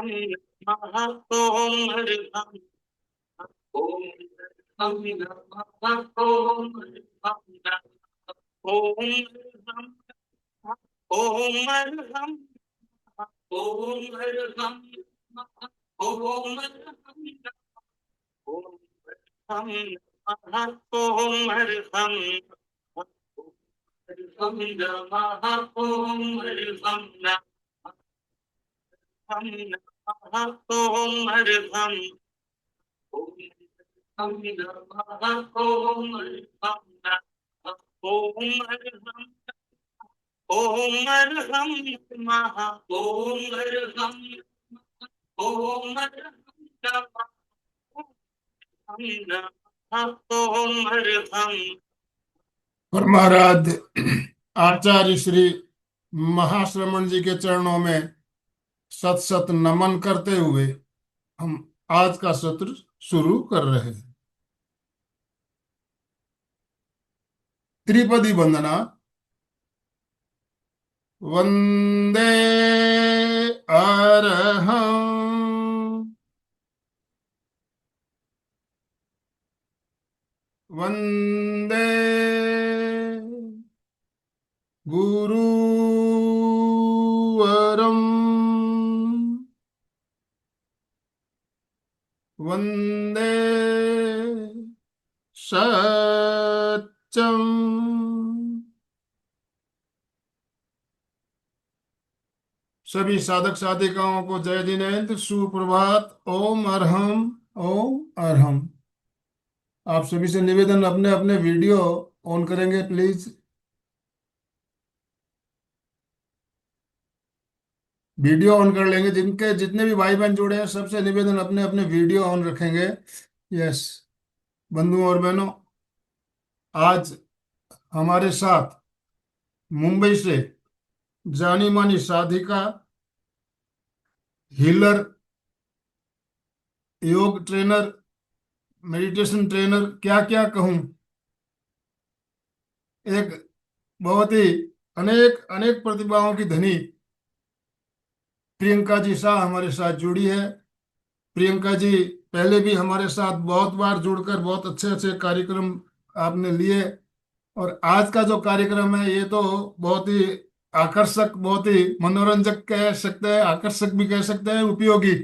ओम अरहम ओम हम नमः ओम अरहम ओम अरहम ओम अरहम ओम अरहम ओम अरहम ओम अरहम ओम अरहम हम नमः ओम अरहम हम नमः ओम अरहम हम नमः ओम अरहम ओम अरहम ओम अरहम नमः ओम अरहम ओम अरहम हम नमः ओम अरहम। परमाराध्य आचार्य श्री महाश्रमण जी के चरणों में सत सत नमन करते हुए हम आज का सत्र शुरू कर रहे हैं। त्रिपदी वंदना। वंदे अरहं वंदे गुरुवरं वंदे सत्यम। सभी साधक साधिकाओं को जय जिनेन्द्र, सुप्रभात। ओम अरहम ओम अरहम। आप सभी से निवेदन, अपने अपने वीडियो ऑन करेंगे प्लीज। वीडियो ऑन कर लेंगे, जिनके जितने भी भाई बहन जुड़े हैं सबसे निवेदन, अपने अपने वीडियो ऑन रखेंगे। यस। बंधुओं और बहनों, आज हमारे साथ मुंबई से जानी मानी साधिका, हीलर, योग ट्रेनर, मेडिटेशन ट्रेनर, क्या क्या कहूँ, एक बहुत ही अनेक अनेक प्रतिभाओं की धनी प्रियंका जी शाह हमारे साथ जुड़ी है। प्रियंका जी पहले भी हमारे साथ बहुत बार जुड़कर बहुत अच्छे अच्छे कार्यक्रम आपने लिए, और आज का जो कार्यक्रम है ये तो बहुत ही आकर्षक, बहुत ही मनोरंजक कह सकते हैं, आकर्षक भी कह सकते हैं, उपयोगी।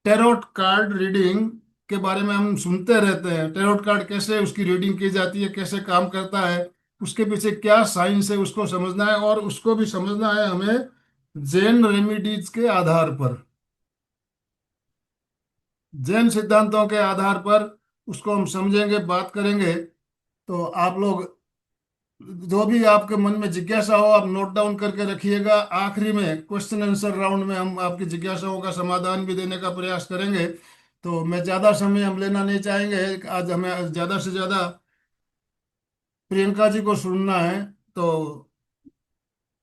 टैरोट कार्ड रीडिंग के बारे में हम सुनते रहते हैं। टैरोट कार्ड कैसे उसकी रीडिंग की जाती है, कैसे काम करता है, उसके पीछे क्या साइंस है, उसको समझना है, और उसको भी समझना है हमें जैन रेमिडीज के आधार पर, जैन सिद्धांतों के आधार पर उसको हम समझेंगे, बात करेंगे। तो आप लोग जो भी आपके मन में जिज्ञासा हो आप नोट डाउन करके रखिएगा। आखिरी में क्वेश्चन आंसर राउंड में हम आपकी जिज्ञासाओं का समाधान भी देने का प्रयास करेंगे। तो मैं ज़्यादा समय हम लेना नहीं चाहेंगे, आज हमें ज़्यादा से ज़्यादा प्रियंका जी को सुनना है। तो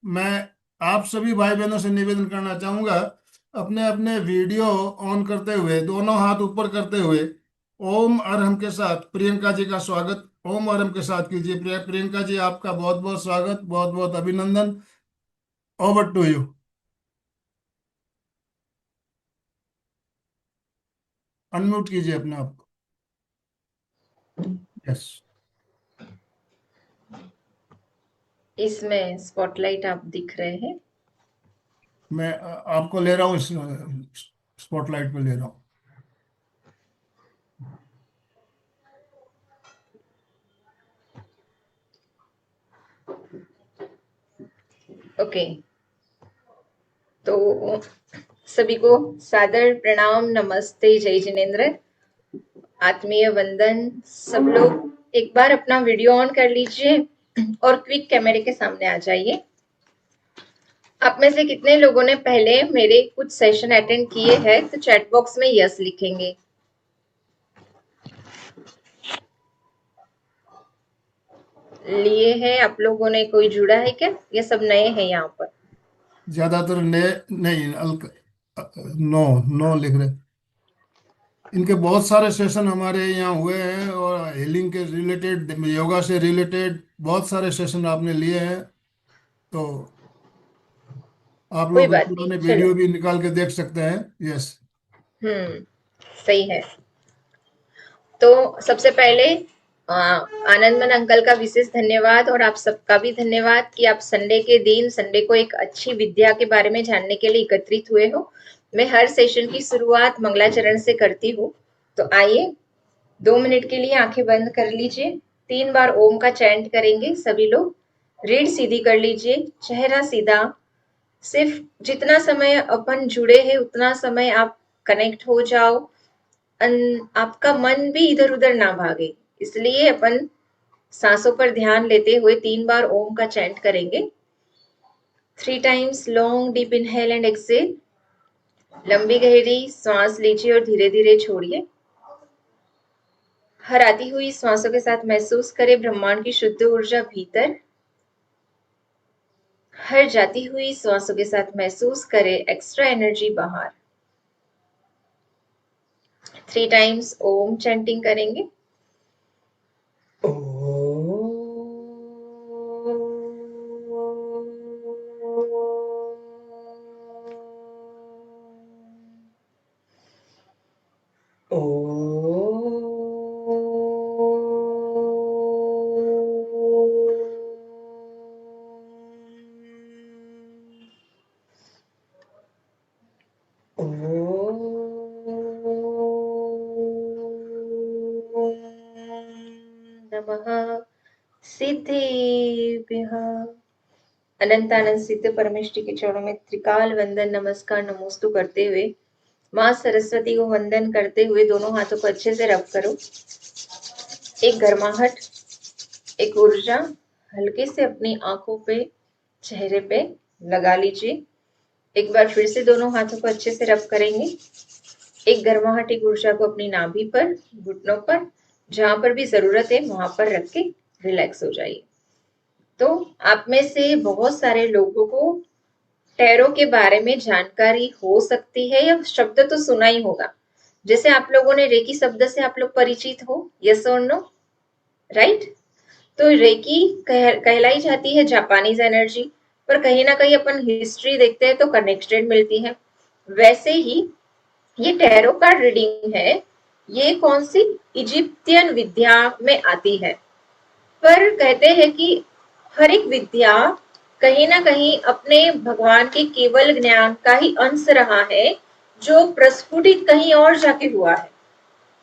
मैं आप सभी भाई बहनों से निवेदन करना चाहूंगा, अपने अपने वीडियो ऑन करते हुए, दोनों हाथ ऊपर करते हुए, ओम अरहम के साथ प्रियंका जी का स्वागत ओम अरहम के साथ कीजिए। प्रियंका जी, आपका बहुत बहुत स्वागत, बहुत बहुत अभिनंदन। Over to you. अनम्यूट कीजिए अपने आप को। यस। इसमें स्पॉटलाइट आप दिख रहे हैं। मैं आपको ले रहा हूँ, इस स्पॉटलाइट पे ले रहा हूँ। ओके, तो सभी को सादर प्रणाम, नमस्ते, जय जिनेन्द्र, आत्मीय वंदन। सब लोग एक बार अपना वीडियो ऑन कर लीजिए और क्विक कैमरे के सामने आ जाइए। आप में से कितने लोगों ने पहले मेरे कुछ सेशन अटेंड किए हैं तो चैट बॉक्स में यस लिखेंगे। लिए हैं आप लोगों ने, कोई जुड़ा है क्या? ये सब नए हैं यहाँ पर? ज्यादातर ने नहीं, नो नो लिख रहे। इनके बहुत सारे सेशन हमारे यहाँ हुए हैं, और हीलिंग के रिलेटेड, योगा से रिलेटेड बहुत सारे सेशन आपने लिए हैं। तो आप कोई लोग बात नहीं, पुराने चलो। वीडियो भी निकाल के देख सकते हैं। यस। हम्म, सही है। तो सबसे पहले आनंदमन अंकल का विशेष धन्यवाद, और आप सबका भी धन्यवाद कि आप संडे के दिन, संडे को एक अच्छी विद्या के बारे में जानने के लिए एकत्रित हुए हो। मैं हर सेशन की शुरुआत मंगलाचरण से करती हूँ। तो आइए 2 मिनट के लिए आंखें बंद कर लीजिए। 3 बार ओम का चैंट करेंगे सभी लोग। रीढ़ सीधी कर लीजिए, चेहरा सीधा। सिर्फ जितना समय अपन जुड़े हैं उतना समय आप कनेक्ट हो जाओ। आपका मन भी इधर उधर ना भागे, इसलिए अपन सांसों पर ध्यान लेते हुए 3 बार ओम का चैंट करेंगे। 3 times long deep inhale and exhale. लंबी गहरी सांस लीजिए और धीरे धीरे छोड़िए। हर आती हुई सांसों के साथ महसूस करें ब्रह्मांड की शुद्ध ऊर्जा भीतर। हर जाती हुई सांसों के साथ महसूस करें एक्स्ट्रा एनर्जी बाहर। 3 times ओम चैंटिंग करेंगे। नमः सिद्धिभ्यः। अनंतानंद सिद्ध परमेष्टि के चरणों में त्रिकाल वंदन, नमस्कार, नमोस्तु करते हुए माँ सरस्वती को वंदन करते हुए दोनों हाथों को अच्छे से रब करो। एक गर्माहट, एक ऊर्जा हल्के से अपनी आंखों पे, चेहरे पे लगा लीजिए। एक बार फिर से दोनों हाथों को अच्छे से रब करेंगे। एक गर्माहट, एक ऊर्जा को अपनी नाभि पर, घुटनों पर, जहां पर भी जरूरत है वहां पर रख के रिलैक्स हो जाइए। तो आप में से बहुत सारे लोगों को टैरो के बारे में जानकारी हो सकती है, या शब्द तो सुना ही होगा। जैसे आप लोगों ने रेकी शब्द से आप लोग परिचित हो, यस और नो, राइट? तो रेकी कहलाई जाती है जापानीज एनर्जी, पर कहीं ना कहीं अपन हिस्ट्री देखते हैं तो कनेक्टेड मिलती है। वैसे ही ये टैरो कार्ड रीडिंग है, ये कौन सी इजिप्तियन विद्या में आती है। पर कहते हैं कि हर एक विद्या कहीं ना कहीं अपने भगवान के केवल ज्ञान का ही अंश रहा है, जो प्रस्फुटित कहीं और जाके हुआ है।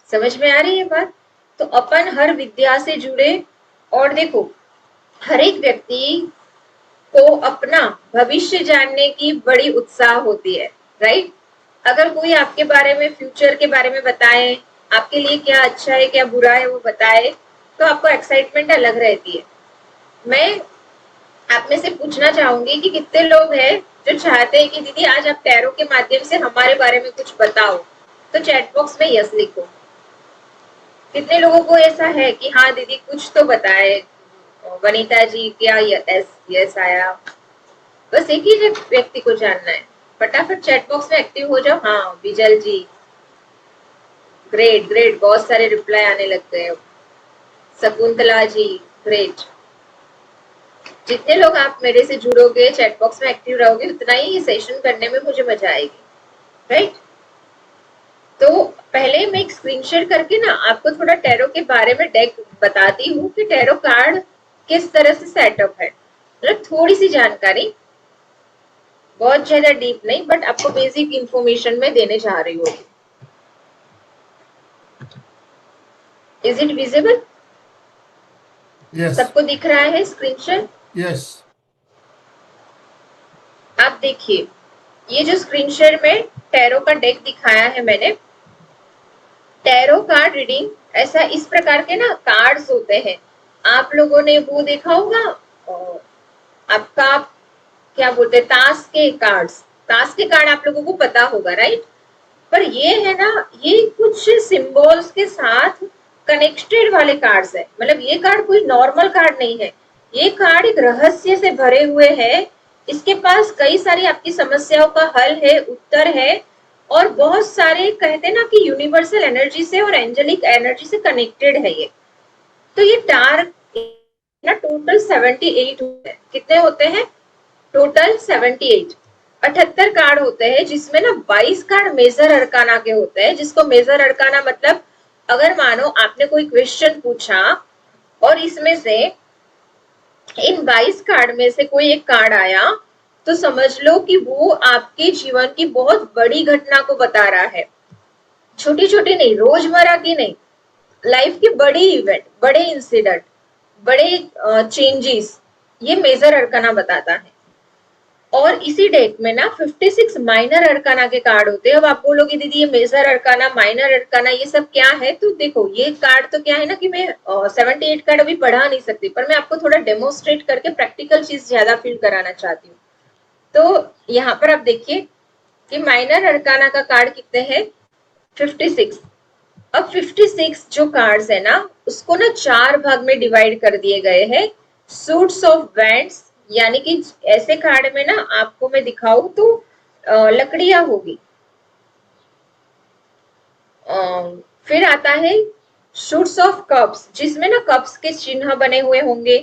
समझ में आ रही है बात? तो अपन हर विद्या से जुड़े, और देखो हर एक व्यक्ति को अपना भविष्य जानने की बड़ी उत्साह होती है, राइट? अगर कोई आपके बारे में, फ्यूचर के बारे में बताए, आपके लिए क्या अच्छा है क्या बुरा है वो बताए, तो आपको एक्साइटमेंट अलग रहती है। मैं आप में से पूछना चाहूंगी कि कितने लोग हैं जो चाहते हैं कि दीदी आज आप टैरो के माध्यम से हमारे बारे में कुछ बताओ। तो चैट बॉक्स में यस लिखो। कितने लोगों को ऐसा है कि हाँ दीदी कुछ तो बताए। वनीता जी क्या यस यस आया? बस एक ही व्यक्ति को जानना है। फटाफट चैट बॉक्स में एक्टिव हो जाओ। हाँ विजल जी, ग्रेट ग्रेट, बहुत सारे रिप्लाई आने लग गए। शकुंतला जी, ग्रेट। जितने लोग आप मेरे से जुड़ोगे, चैट बॉक्स में एक्टिव रहोगे, उतना ही ये सेशन करने में मुझे मजा आएगी, राइट? तो पहले मैं एक स्क्रीनशॉट करके ना आपको थोड़ा टैरो के बारे में डेक बताती हूँ कि टैरो कार्ड किस तरह से सेटअप है। मतलब थोड़ी सी जानकारी, बहुत ज्यादा डीप नहीं, बट आपको बेसिक इंफॉर्मेशन में देने जा रही हूँ। Is it visible? यस। सबको दिख रहा है स्क्रीनशॉट? यस। आप देखिए, ये जो स्क्रीनशॉट में टैरो का डेक दिखाया है मैंने, टैरो कार्ड रीडिंग ऐसा इस प्रकार के ना कार्ड्स होते हैं। आप लोगों ने वो देखा होगा, आपका क्या बोलते हैं, ताश के कार्ड्स। ताश के कार्ड आप लोगों को पता होगा, राइट? पर ये है ना, ये कुछ सिंबल्स के साथ कनेक्टेड वाले कार्ड्स है। मतलब ये कार्ड कोई नॉर्मल कार्ड नहीं है, ये कार्ड एक रहस्य से भरे हुए है। इसके पास कई सारी आपकी समस्याओं का हल है, उत्तर है, और बहुत सारे कहते ना कि यूनिवर्सल एनर्जी से और एंजेलिक एनर्जी से कनेक्टेड है ये। तो ये टार ना टोटल 78 होते हैं। कितने होते हैं? टोटल 78। 78 कार्ड होते हैं, जिसमें ना 22 कार्ड मेजर अरकाना के होते हैं, जिसको मेजर अरकाना मतलब अगर मानो आपने कोई क्वेश्चन पूछा और इसमें से इन 22 कार्ड में से कोई एक कार्ड आया, तो समझ लो कि वो आपके जीवन की बहुत बड़ी घटना को बता रहा है। छोटी छोटी नहीं, रोजमर्रा की नहीं, लाइफ की बड़ी इवेंट, बड़े इंसिडेंट, बड़े चेंजेस, ये मेजर अरकाना बताता है। और इसी डेक में ना 56 माइनर अरकाना के कार्ड होते हैं। अब आप बोलोगे दीदी ये मेजर अरकाना, माइनर अरकाना ये सब क्या है? तो देखो ये कार्ड तो क्या है ना कि मैं 78 कार्ड अभी पढ़ा नहीं सकती, पर मैं आपको थोड़ा डेमोन्स्ट्रेट करके प्रैक्टिकल चीज ज्यादा फील कराना चाहती हूँ। तो यहाँ पर आप देखिए कि माइनर अरकाना का कार्ड कितने हैं? 56। अब 56 जो कार्ड्स है ना, उसको ना 4 भाग में डिवाइड कर दिए गए हैं। सूट्स ऑफ वैंड्स, यानी कि ऐसे कार्ड में ना आपको मैं दिखाऊं तो लकड़ियां होगी। फिर आता है सूट्स ऑफ कप्स, जिसमें ना कप्स के चिन्ह बने हुए होंगे।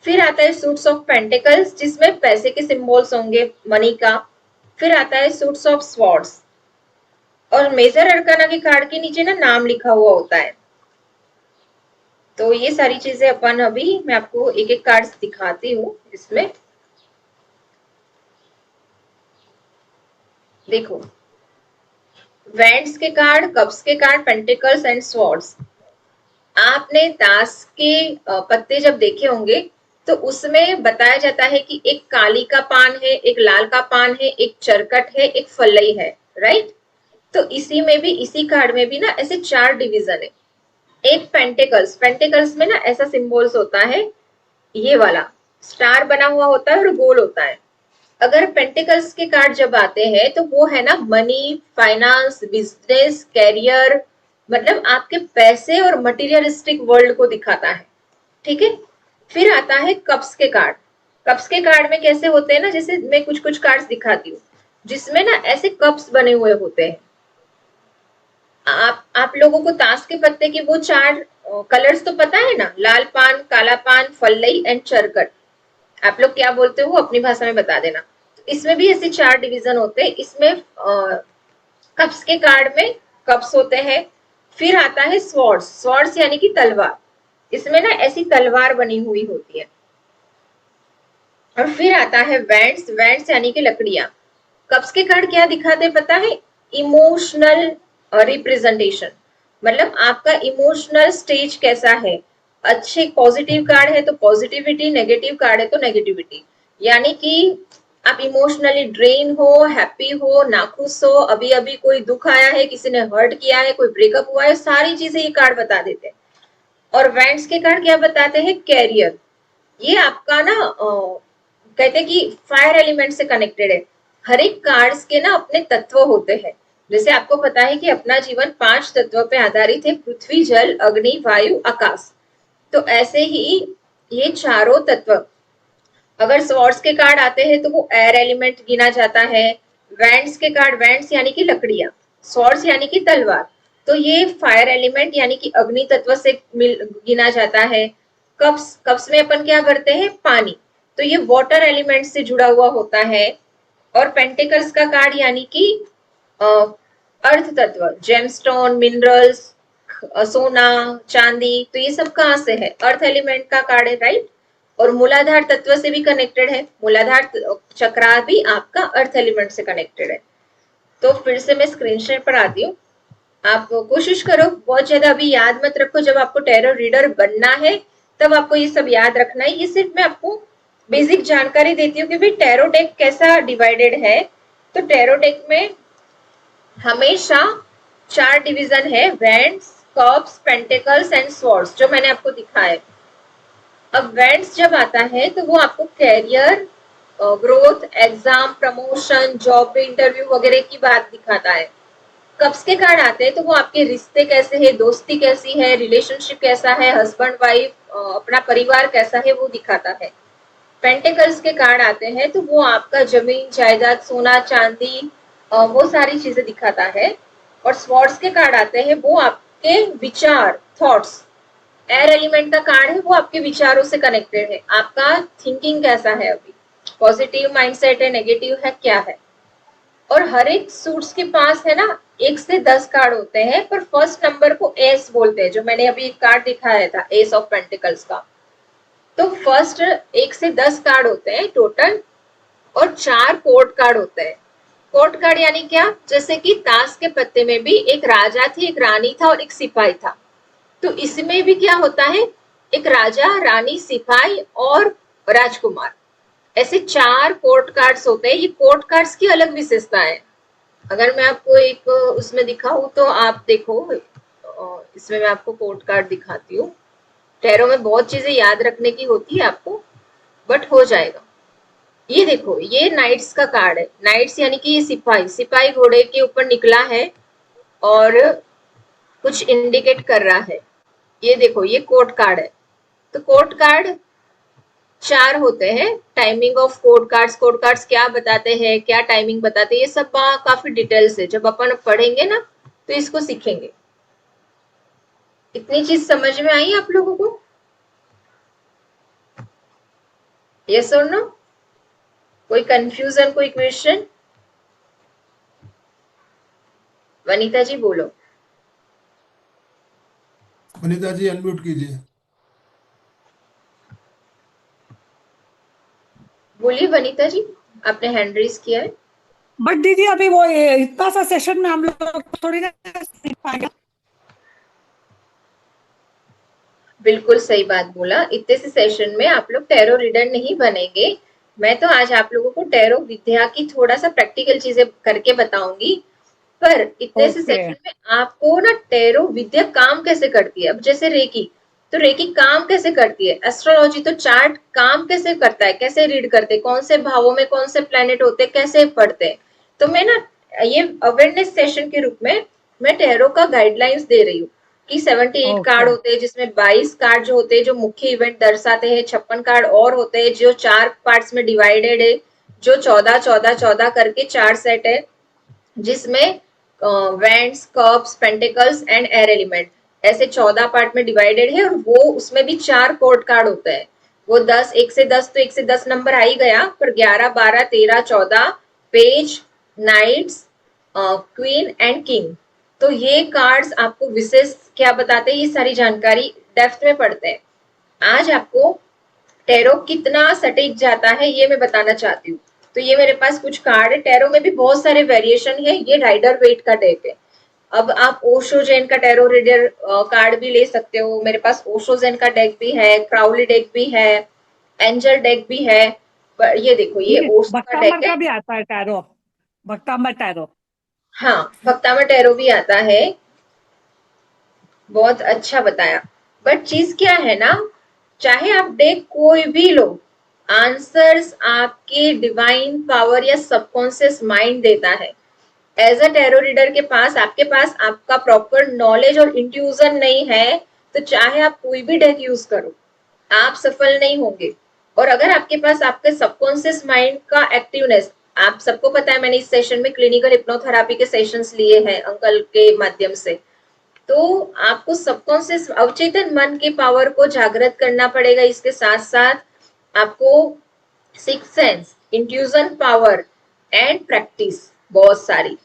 फिर आता है सूट्स ऑफ पेंटिकल्स, जिसमें पैसे के सिंबल्स होंगे, मनी का। फिर आता है सूट्स ऑफ स्वॉर्ड्स, और मेजर अरकाना के कार्ड के नीचे ना नाम लिखा हुआ होता है। तो ये सारी चीजें अपन अभी मैं आपको एक एक कार्ड दिखाती हूँ। इसमें देखो, वैंड्स के कार्ड, कप्स के कार्ड, पेंटिकल्स एंड स्वॉर्ड्स। आपने ताश के पत्ते जब देखे होंगे तो उसमें बताया जाता है कि एक काली का पान है, एक लाल का पान है, एक चरकट है, एक फलई है, राइट? तो इसी में भी, इसी कार्ड में भी ना ऐसे 4 डिवीजन है। एक पेंटिकल्स, पेंटिकल्स में ना ऐसा सिंबल्स होता है, ये वाला स्टार बना हुआ होता है और गोल होता है। अगर पेंटिकल्स के कार्ड जब आते हैं तो वो है ना मनी, फाइनेंस, बिजनेस, कैरियर, मतलब आपके पैसे और मटीरियलिस्टिक वर्ल्ड को दिखाता है, ठीक है? फिर आता है कप्स के कार्ड। कप्स के कार्ड में कैसे होते हैं ना, जैसे मैं कुछ कुछ कार्ड्स दिखाती हूँ जिसमें ना ऐसे कप्स बने हुए होते हैं। आप लोगों को ताश के पत्ते की वो 4 कलर्स तो पता है ना, लाल पान, काला पान, फल्लई एंड चरकट। आप लोग क्या बोलते हो अपनी भाषा में बता देना। तो इसमें भी ऐसे 4 डिवीजन होते हैं। इसमें कप्स के कार्ड में कप्स होते हैं। फिर आता है स्वॉर्ड्स, स्वॉर्ड्स यानी कि तलवार। इसमें ना ऐसी तलवार बनी हुई होती है। और फिर आता है वैंड्स, वैंड्स यानी कि लकड़ियां। कप्स के कार्ड क्या दिखाते हैं पता है? इमोशनल रिप्रेजेंटेशन, मतलब आपका इमोशनल स्टेज कैसा है। अच्छे पॉजिटिव कार्ड है तो पॉजिटिविटी, नेगेटिव कार्ड है तो नेगेटिविटी, यानी कि आप इमोशनली ड्रेन हो, हैप्पी हो, नाखुश हो, अभी अभी कोई दुख आया है, किसी ने हर्ट किया है, कोई ब्रेकअप हुआ है, सारी चीजें ये कार्ड बता देते हैं। और वैंड्स के कार्ड क्या बताते हैं? कैरियर। ये आपका ना कहते हैं कि फायर एलिमेंट से कनेक्टेड है। हर एक कार्ड्स के ना अपने तत्व होते हैं। जैसे आपको पता है कि अपना जीवन 5 तत्व पे आधारित है, पृथ्वी, जल, अग्नि, वायु, आकाश। तो ऐसे ही ये चारों तत्व, अगर स्वॉर्ड्स के कार्ड आते हैं तो वो एयर एलिमेंट गिना जाता है। वैंड्स के कार्ड, वैंड्स यानी कि लकड़ियां, स्वॉर्ड्स यानी कि तलवार, तो ये फायर एलिमेंट यानी कि अग्नि तत्व से गिना जाता है। कप्स, कप्स में अपन क्या भरते हैं? पानी, तो ये वाटर एलिमेंट से जुड़ा हुआ होता है। और पेंटिकल्स का कार्ड यानी कि अर्थ तत्व, जेमस्टोन, मिनरल्स, सोना, चांदी, तो ये सब कहाँ से है? अर्थ एलिमेंट का कार्ड है, राइट? और मूलाधार तत्व से भी कनेक्टेड है। मूलाधार चक्रा भी आपका अर्थ एलिमेंट से कनेक्टेड है। तो फिर से मैं स्क्रीन शेयर पर आती हूँ। आप कोशिश करो, बहुत ज्यादा अभी याद मत रखो। जब आपको टैरो रीडर बनना है तब आपको ये सब याद रखना है। ये सिर्फ मैं आपको बेसिक जानकारी देती हूँ कि भाई टैरो डेक कैसा डिवाइडेड है। तो टैरो डेक में हमेशा 4 डिवीजन है, wands, cups, pentacles and swords, जो मैंने आपको दिखाया। अब वैंड्स जब आता है तो वो आपको career, growth, exam, promotion, job interview वगैरह की बात दिखाता है। कप्स के कार्ड आते हैं तो वो आपके रिश्ते कैसे है, दोस्ती कैसी है, रिलेशनशिप कैसा है, हस्बैंड वाइफ, अपना परिवार कैसा है, वो दिखाता है। पेंटिकल्स के कार्ड आते हैं तो वो आपका जमीन जायदाद, सोना चांदी, वो सारी चीजें दिखाता है। और स्वॉर्ड्स के कार्ड आते हैं, वो आपके विचार, थॉट्स। एयर एलिमेंट का कार्ड है, वो आपके विचारों से कनेक्टेड है, आपका थिंकिंग कैसा है अभी। पॉजिटिव माइंडसेट है, नेगेटिव है, क्या है। और हर एक सूट्स के पास है ना 1 से 10 कार्ड होते हैं, पर फर्स्ट नंबर को एस बोलते हैं, जो मैंने अभी एक कार्ड दिखाया था एस ऑफ पेंटिकल्स का। तो फर्स्ट 1 से 10 कार्ड होते हैं टोटल, और 4 कोर्ट कार्ड होते हैं। कोर्ट कार्ड यानी क्या, जैसे कि ताश के पत्ते में भी एक राजा थी, एक रानी था और एक सिपाही था, तो इसमें भी क्या होता है, एक राजा, रानी, सिपाही और राजकुमार, ऐसे 4 कोर्ट कार्ड्स होते हैं। ये कोर्ट कार्ड्स की अलग विशेषता है। अगर मैं आपको एक उसमें दिखाऊं तो आप देखो, इसमें मैं आपको कोर्ट कार्ड दिखाती हूँ। टैरो में बहुत चीजें याद रखने की होती है आपको, बट हो जाएगा। ये देखो, ये नाइट्स का कार्ड है। नाइट्स यानी कि ये सिपाही, सिपाही घोड़े के ऊपर निकला है और कुछ इंडिकेट कर रहा है। ये देखो, ये कोर्ट कार्ड है। तो कोर्ट कार्ड 4 होते हैं। टाइमिंग ऑफ कोर्ट कार्ड्स क्या बताते हैं, क्या टाइमिंग बताते हैं, ये सब काफी डिटेल्स है। जब अपन पढ़ेंगे ना तो इसको सीखेंगे। इतनी चीज समझ में आई आप लोगों को? यस और नो? कोई कंफ्यूजन, कोई क्वेश्चन? वनीता जी बोलो। वनीता जी अनम्यूट कीजिए। बोलिए वनीता जी, आपने हैंड रेज किया है। बट दीदी अभी वो इतना सा सेशन में हम लोग थोड़ी ना सीख पाएंगे। बिल्कुल सही बात बोला। इतने से सेशन में आप लोग टैरो रीडर नहीं बनेंगे। मैं तो आज आप लोगों को टैरो विद्या की थोड़ा सा प्रैक्टिकल चीजें करके बताऊंगी, पर इतने से सेशन में आपको ना टैरो विद्या काम कैसे करती है। अब जैसे रेकी, तो रेकी काम कैसे करती है, एस्ट्रोलॉजी तो चार्ट काम कैसे करता है, कैसे रीड करते, कौन से भावों में कौन से प्लेनेट होते, कैसे पढ़ते। तो मैं ना ये अवेयरनेस सेशन के रूप में मैं टैरो का गाइडलाइंस दे रही हूँ कि 78 कार्ड होते हैं, जिसमें 22 कार्ड जो होते हैं जो मुख्य इवेंट दर्शाते हैं, 56 कार्ड और होते हैं जो 4 पार्ट्स में डिवाइडेड है, जो 14 14 14 करके 4 सेट है, जिसमें vents, cups, pentacles and air element ऐसे 14 पार्ट में डिवाइडेड है। और वो उसमें भी 4 कोर्ट कार्ड होते हैं। वो 10, 1 से 10 तो 1 से 10 नंबर आ ही गया, पर 11, 12, 13, 14 page, knights, queen and king. तो ये कार्ड्स आपको विशेष क्या बताते हैं, ये सारी जानकारी डेप्थ में पढ़ते हैं। आज आपको टैरो कितना सटीक जाता है ये मैं बताना चाहती हूँ। तो ये मेरे पास कुछ कार्ड है। टैरो में भी बहुत सारे वेरिएशन है। ये राइडर वेट का डेक है। अब आप ओशो जैन का टैरो रीडर कार्ड भी ले सकते हो। मेरे पास ओशो जैन का डेक भी है, क्राउली डेक भी है, एंजल डेक भी है। पर ये देखो, ये ओशो का डेक है। भी आता है टैरो, भक्तांबर टैरो। हाँ, भक्तांबर टैरो भी आता है। बहुत अच्छा बताया। बट चीज क्या है ना, चाहे आप डेक कोई भी लो, आंसर्स आपके डिवाइन पावर या सबकॉन्शियस माइंड देता है। एज अ टैरो रीडर के पास, आपके पास आपका प्रॉपर नॉलेज और इंट्यूजन नहीं है, तो चाहे आप कोई भी डेक यूज करो, आप सफल नहीं होंगे। और अगर आपके पास आपके सबकॉन्शियस माइंड का एक्टिवनेस, आप सबको पता है मैंने इस सेशन में क्लिनिकल हिप्नोथेरेपी के सेशंस लिए हैं अंकल के माध्यम से, तो आपको सबकॉन्शियस अवचेतन मन की पावर को जागृत करना पड़ेगा। इसके साथ साथ आपको six sense, intuition power and practice बहुत सारी,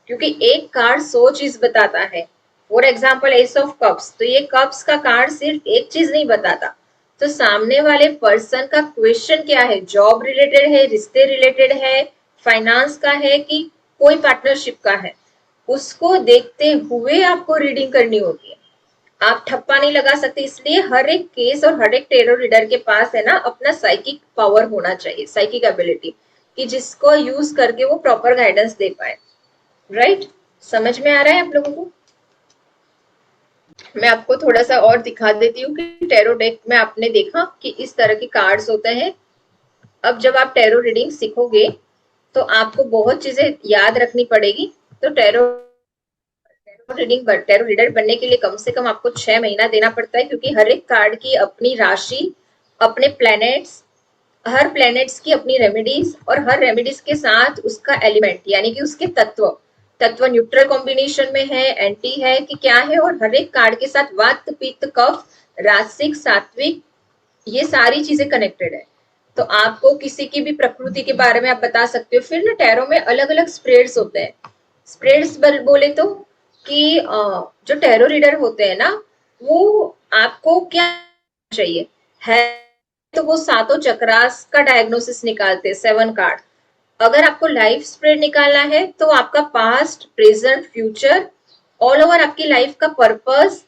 क्योंकि एक कार्ड 100 चीज बताता है। For example S of cups, तो ये कप्स का कार्ड सिर्फ एक चीज नहीं बताता। तो सामने वाले पर्सन का क्वेश्चन क्या है, जॉब रिलेटेड है, रिश्ते रिलेटेड है, फाइनेंस का है, कि कोई पार्टनरशिप का है, उसको देखते हुए आपको रीडिंग करनी होगी। आप ठप्पा नहीं लगा सकते। इसलिए हर एक केस और हर एक टैरो रीडर के पास है ना अपना साइकिक पावर होना चाहिए, साइकिक एबिलिटी, कि जिसको यूज करके वो प्रॉपर गाइडेंस दे पाए। राइट? समझ में आ रहा है आप लोगों को? मैं आपको थोड़ा सा और दिखा देती हूँ कि टैरो डेक में आपने देखा कि इस तरह के कार्ड्स होते हैं। अब जब आप टैरो रीडिंग सीखोगे तो आपको बहुत चीजें याद रखनी पड़ेगी। तो टैरो रीडर बनने के लिए कम से कम आपको 6 महीना देना पड़ता है, क्योंकि हर एक कार्ड की अपनी राशि, अपने प्लैनेट्स, हर प्लैनेट्स की अपनी रेमेडीज, और हर रेमेडीज के साथ उसका एलिमेंट यानी कि उसके तत्व न्यूट्रल कॉम्बिनेशन में है, एंटी है कि क्या है, और हर एक कार्ड के साथ वात, पित्त, कफ, राजसिक, सात्विक, ये सारी चीजें कनेक्टेड है। तो तो आपको किसी की भी प्रकृति के बारे में आप बता सकते हो। फिर ना टैरो में अलग अलग स्प्रेड्स होते हैं। स्प्रेड्स बोले तो कि जो टैरो रीडर होते हैं ना, वो आपको क्या चाहिए है, तो वो सातों चक्रास का डायग्नोसिस निकालते हैं, 7 कार्ड। अगर आपको लाइफ स्प्रेड निकालना है तो आपका past, present, future, all over आपकी लाइफ का पर्पस,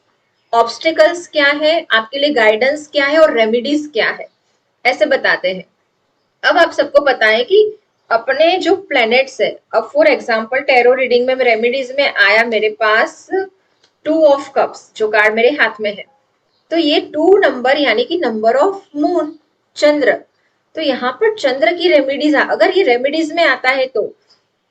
ऑब्स्टिकल्स क्या है, आपके लिए गाइडेंस क्या है और रेमेडीज क्या है, ऐसे बताते हैं। अब आप सबको पता है कि अपने जो प्लैनेट्स है, अब फॉर एग्जांपल टैरो रीडिंग में रेमेडीज में आया मेरे पास 2 ऑफ कप्स, जो कार्ड मेरे हाथ में है। तो ये 2 नंबर यानी कि नंबर ऑफ मून, चंद्र। तो यहाँ पर चंद्र की रेमेडीज, अगर ये रेमेडीज में आता है तो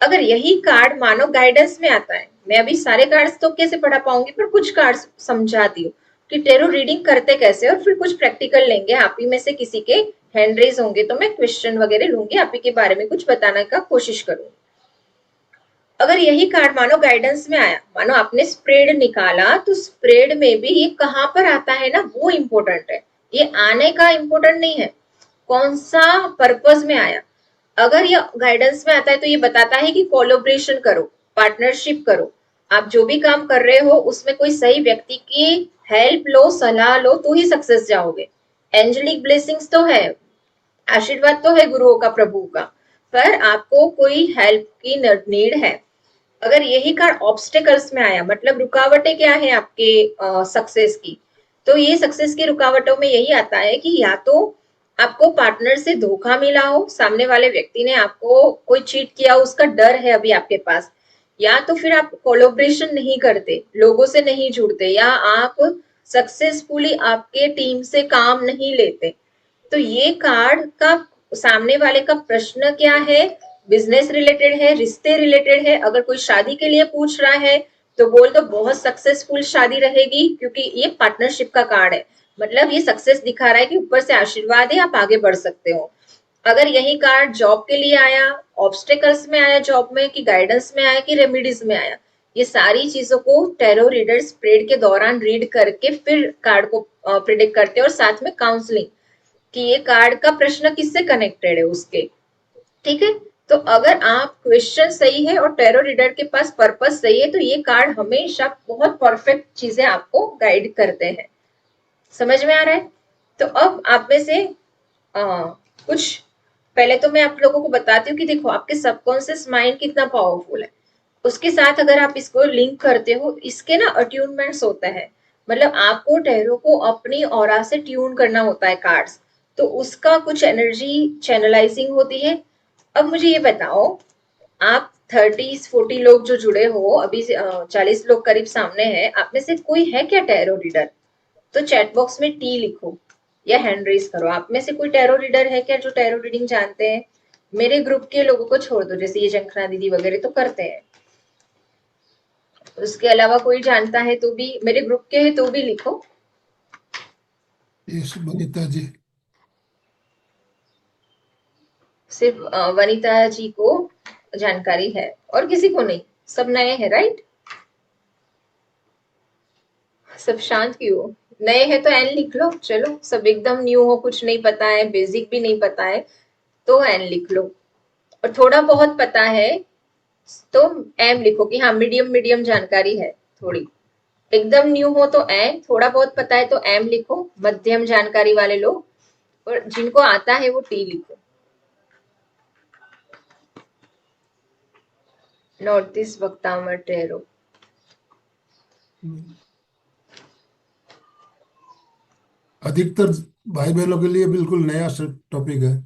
अगर यही कार्ड मानो गाइडेंस में आता है, मैं अभी सारे कार्ड्स तो कैसे पढ़ा पाऊंगी, पर कुछ कार्ड्स समझाती हूँ कि टेरो रीडिंग करते कैसे, और फिर कुछ प्रैक्टिकल लेंगे। आप ही में से किसी के हैंड रेज होंगे तो मैं क्वेश्चन वगैरह लूंगी, आप ही के बारे में कुछ बताने का कोशिश करूंगी। अगर यही कार्ड मानो गाइडेंस में आया, मानो आपने स्प्रेड निकाला, तो स्प्रेड में भी ये कहाँ पर आता है ना, वो इम्पोर्टेंट है। ये आने का इम्पोर्टेंट नहीं है, कौन सा पर्पज में आया। अगर ये गाइडेंस में आता है तो ये बताता है कि कोलोब्रेशन करो, पार्टनरशिप करो, आप जो भी काम कर रहे हो उसमें कोई सही व्यक्ति की हेल्प लो, सलाह लो, तो ही सक्सेस जाओगे। एंजेलिक ब्लेसिंग्स तो है, आशीर्वाद तो है गुरुओं का, प्रभु का, पर आपको कोई हेल्प की नीड है। अगर यही कार्ड ऑब्स्टेकल्स में आया, मतलब रुकावटें क्या है आपके सक्सेस की, तो ये सक्सेस की रुकावटों में यही आता है कि या तो आपको पार्टनर से धोखा मिला हो, सामने वाले व्यक्ति ने आपको कोई चीट किया, उसका डर है अभी आपके पास, या तो फिर आप कोलोब्रेशन नहीं करते, लोगों से नहीं जुड़ते, या आप सक्सेसफुली आपके टीम से काम नहीं लेते। तो ये कार्ड का सामने वाले का प्रश्न क्या है, बिजनेस रिलेटेड है, रिश्ते रिलेटेड है। अगर कोई शादी के लिए पूछ रहा है तो बोल दो बहुत सक्सेसफुल शादी रहेगी, क्योंकि ये पार्टनरशिप का कार्ड है, मतलब ये सक्सेस दिखा रहा है कि ऊपर से आशीर्वाद है, आप आगे बढ़ सकते हो। अगर यही कार्ड जॉब के लिए आया, ऑब्स्टेकल्स में आया जॉब में, कि गाइडेंस में आया, कि रेमेडीज में आया, ये सारी चीजों को टैरो रीडर स्प्रेड के दौरान रीड करके फिर कार्ड को प्रिडिक्ट करते हैं, और साथ में काउंसलिंग कि ये कार्ड का प्रश्न किससे कनेक्टेड है उसके। ठीक है, तो अगर आप क्वेश्चन सही है और टैरो रीडर के पास पर्पस सही है, तो ये कार्ड हमेशा बहुत परफेक्ट चीजें आपको गाइड करते हैं। समझ में आ रहा है? तो अब आप में से कुछ, पहले तो मैं आप लोगों को बताती हूँ कि देखो आपके सबकॉन्शियस माइंड कितना पावरफुल है। उसके साथ अगर आप इसको लिंक करते हो, इसके ना अट्यूनमेंट्स होते हैं, मतलब आपको टैरो को अपनी ऑरा से ट्यून करना होता है कार्ड्स, तो उसका कुछ एनर्जी चैनलाइजिंग होती है। अब मुझे ये बताओ, आप 30-40 लोग जो जुड़े हो अभी, 40 लोग करीब सामने हैं, आप में से कोई है क्या टैरो रीडर? तो चैट बॉक्स में टी लिखो या हैंड रेज करो। आप में से कोई टैरो रीडर है क्या जो टैरो रीडिंग जानते हैं? मेरे ग्रुप के लोगों को छोड़ दो, जैसे ये जंखना दीदी वगैरह तो करते हैं, उसके अलावा कोई जानता है तो भी, मेरे ग्रुप के है तो भी लिखो। यस वनिता जी। सिर्फ वनिता जी को जानकारी है और किसी को नहीं? सब नए हैं राइट? सब शांत क्यों? नए हैं तो एन लिख लो। चलो, सब एकदम न्यू हो, कुछ नहीं पता है, बेसिक भी नहीं पता है, तो एन लिख लो। और थोड़ा बहुत पता है तो एम लिखो कि हाँ मीडियम मीडियम जानकारी है थोड़ी। एकदम न्यू हो तो एन, थोड़ा बहुत पता है तो एम लिखो, मध्यम जानकारी वाले लोग, और जिनको आता है वो टी लिखो। नॉर्थ ईस्ट वक्तामर टेरो। अधिकतर भाई बहनों के लिए बिल्कुल नया टॉपिक है।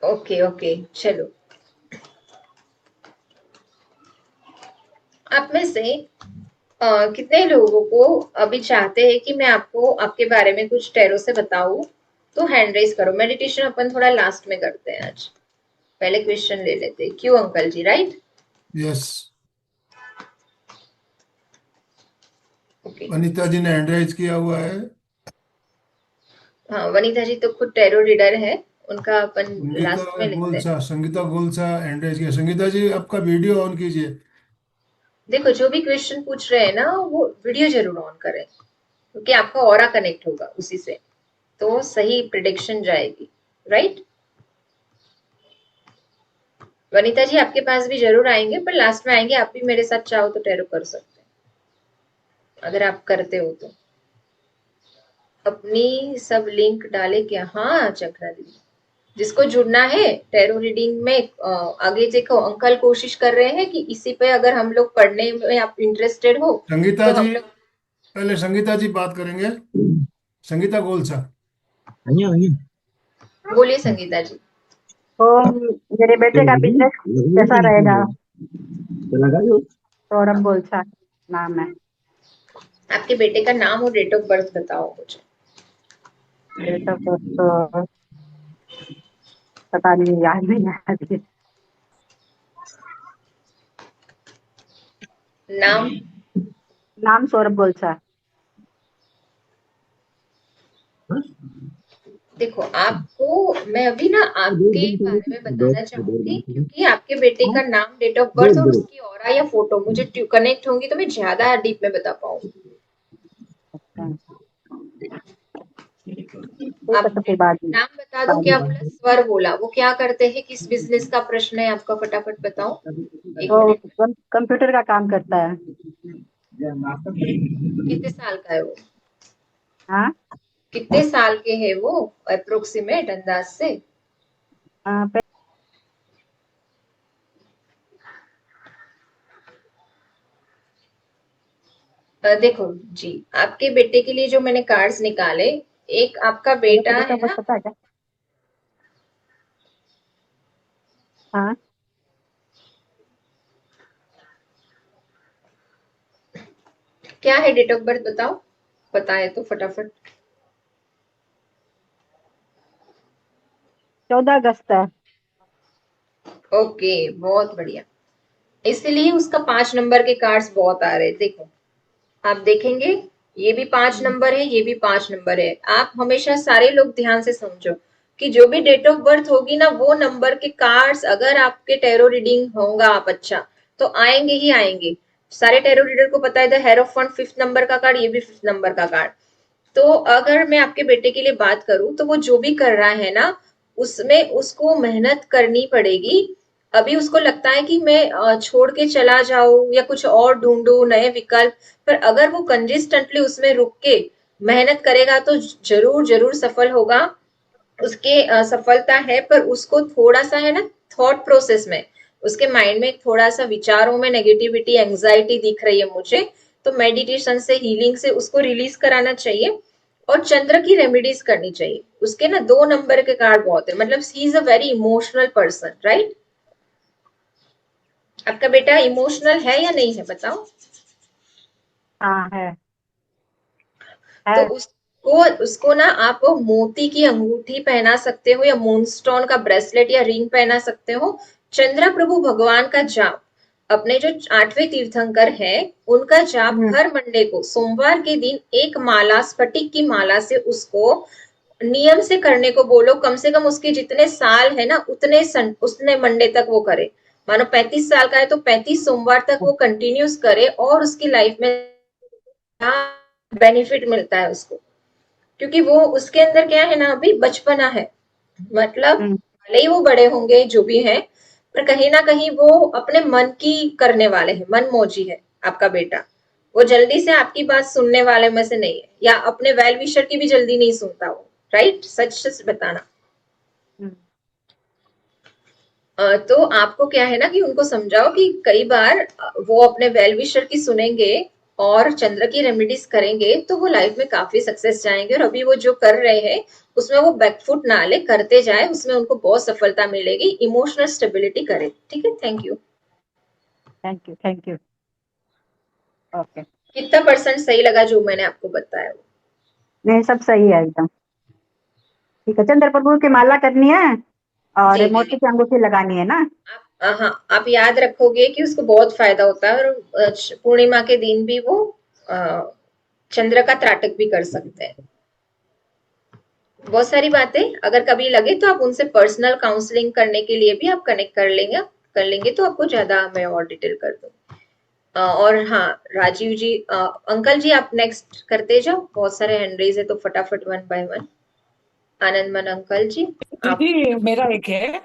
ओके ओके, चलो। आप में से कितने लोगों को अभी चाहते हैं कि मैं आपको आपके बारे में कुछ टैरो से बताऊं? तो हैंड रेज करो। मेडिटेशन अपन थोड़ा लास्ट में करते हैं आज, पहले क्वेश्चन ले लेते हैं। क्यों uncle ji, right? Yes, okay. Vanita ji ने हैंड राइज किया हुआ है। हाँ, वनीता जी तो खुद टैरो रीडर है, उनका अपन संगीता लास्ट में लिखते हैं। गोलसा, संगीता गोलसा हैंड राइज किया। संगीता जी आपका वीडियो ऑन कीजिए। देखो, जो भी क्वेश्चन पूछ रहे हैं ना, वो वीडियो जरूर ऑन करें, क्योंकि आपका ऑरा कनेक्ट होगा उसी से। तो सही प्रिडिक्शन जाएगी, राइट। वनीता जी आपके पास भी जरूर आएंगे, पर लास्ट में आएंगे। आप भी मेरे साथ चाहो तो टैरो कर सकते हैं, अगर आप करते हो तो। अपनी सब लिंक डाले क्या? हाँ चक्रा दीदी, जिसको जुड़ना है टैरो रीडिंग में, आगे देखो अंकल कोशिश कर रहे हैं कि इसी पे अगर हम लोग पढ़ने में आप इंटरेस्टेड हो संगीता तो हम जी, लोग। पहले संगीता जी बात करेंगे। संगीता गोलसा। आइए आइए। बोलिए संगीता जी। तो मेरे बेटे का बिजनेस कैसा रहेगा? सौरभ गोलसा नाम है। आपके बेटे का नाम और डेट ऑफ बर्थ बताओ मुझे। डेट ऑफ बर्थ तो पता नहीं, याद नहीं है अभी। नाम? नाम सौरभ गोलसा। देखो आपको मैं अभी ना आपके बारे में बताना चाहूंगी, क्योंकि आपके बेटे का नाम, डेट ऑफ बर्थ और उसकी ऑरा या फोटो मुझे कनेक्ट होंगी तो मैं ज्यादा डीप में बता पाऊंगी। ठीक आप है, तो फिर बाद में। नाम बता दो। क्या बोला? स्वर बोला। वो क्या करते हैं? किस बिजनेस का प्रश्न है आपका? फटाफट बताओ, एक वो मिनट में। कंप्यूटर का काम करता है। कितने साल का है वो? हाँ। कितने साल के है वो अप्रोक्सीमेट अंदाज से? हाँ, देखो जी, आपके बेटे के लिए जो मैंने कार्ड्स निकाले, एक आपका बेटा डेट है ऑफ बर्थ ना। पता है क्या? हाँ। क्या है डेट ऑफ बर्थ बताओ, पता है तो फटाफट। 14 अगस्त है। ओके, बहुत बढ़िया। इसलिए उसका 5 नंबर के कार्ड्स बहुत आ रहे हैं। देखो आप देखेंगे, ये भी 5 नंबर है, ये भी 5 नंबर है। आप हमेशा सारे लोग ध्यान से समझो कि जो भी डेट ऑफ बर्थ होगी ना, वो नंबर के कार्ड्स अगर आपके टैरो रीडिंग होगा आप अच्छा, तो आएंगे ही आएंगे। सारे टैरो रीडर को पता है द हेरोफेंट 5th नंबर का कार्ड, ये भी 5th नंबर का कार्ड। तो अगर मैं आपके बेटे के लिए बात करूं तो वो जो भी कर रहा है ना, उसमें उसको मेहनत करनी पड़ेगी। अभी उसको लगता है कि मैं छोड़ के चला जाऊं या कुछ और ढूंढूं नए विकल्प, पर अगर वो कंसिस्टेंटली उसमें रुक के मेहनत करेगा तो जरूर जरूर सफल होगा। उसके सफलता है, पर उसको थोड़ा सा है ना, थॉट प्रोसेस में, उसके माइंड में थोड़ा सा विचारों में नेगेटिविटी, एंजाइटी दिख रही है मुझे। तो मेडिटेशन से, हीलिंग से उसको रिलीज कराना चाहिए, और चंद्र की रेमेडीज करनी चाहिए। उसके ना 2 नंबर के कार्ड बहुत है, मतलब he is a very emotional person, right. आपका बेटा इमोशनल है या नहीं है बताओ। हाँ है। तो है। उसको उसको ना आप मोती की अंगूठी पहना सकते हो, या मूनस्टोन का ब्रेसलेट या रिंग पहना सकते हो। चंद्र प्रभु भगवान का जाप, अपने जो 8वें तीर्थंकर है, उनका जाप हम्म। हर मंडे को, सोमवार के दिन एक माला, स्फटिक की माला से उसको नियम से करने को बोलो। कम से कम उसके जितने साल है ना, उतने मंडे तक वो करे। मानो 35 साल का है तो 35 सोमवार तक वो कंटिन्यूस करे, और उसकी लाइफ में बेनिफिट मिलता है उसको। क्योंकि वो उसके अंदर क्या है ना, अभी बचपना है। मतलब हम्म। भले ही वो बड़े होंगे जो भी हैं, पर कहीं ना कहीं वो अपने मन की करने वाले हैं, मन मौजी है आपका बेटा। वो जल्दी से आपकी बात सुनने वाले में से नहीं है, या अपने वेल विशर की भी जल्दी नहीं सुनता वो, राइट। सच सच बताना। हम्म। तो आपको क्या है ना कि उनको समझाओ कि कई बार वो अपने वेल विशर की सुनेंगे और चंद्र की रेमेडीज करेंगे तो वो लाइफ में काफी सक्सेस जाएंगे। और अभी वो जो कर रहे हैं उसमें वो बैकफुट ना ले, करते जाए, उसमें उनको बहुत सफलता मिलेगी। इमोशनल स्टेबिलिटी करे, ठीक है। Thank you. Thank you, thank you. Okay. कितना परसेंट सही लगा जो मैंने आपको बताया? नहीं, सब सही है एकदम। ठीक है, चंद्र प्रभु की माला करनी है और जी जी मोती जी। की अंगूठी लगानी है ना? हाँ, आप याद रखोगे कि उसको बहुत फायदा होता है, और पूर्णिमा के दिन भी वो अ, चंद्र का त्राटक भी कर सकते हैं। बहुत सारी बातें, अगर कभी लगे तो आप उनसे पर्सनल काउंसलिंग करने के लिए भी आप कनेक्ट कर लेंगे तो आपको ज्यादा मैं और डिटेल कर दूँ। और हाँ, राजीव जी, अंकल जी आप नेक्स्ट करते जाओ। बहुत सारे हैंड रेज है तो फटाफट 1 बाय 1। आनंदमन अंकल जी, आप दीदी मेरा एक है।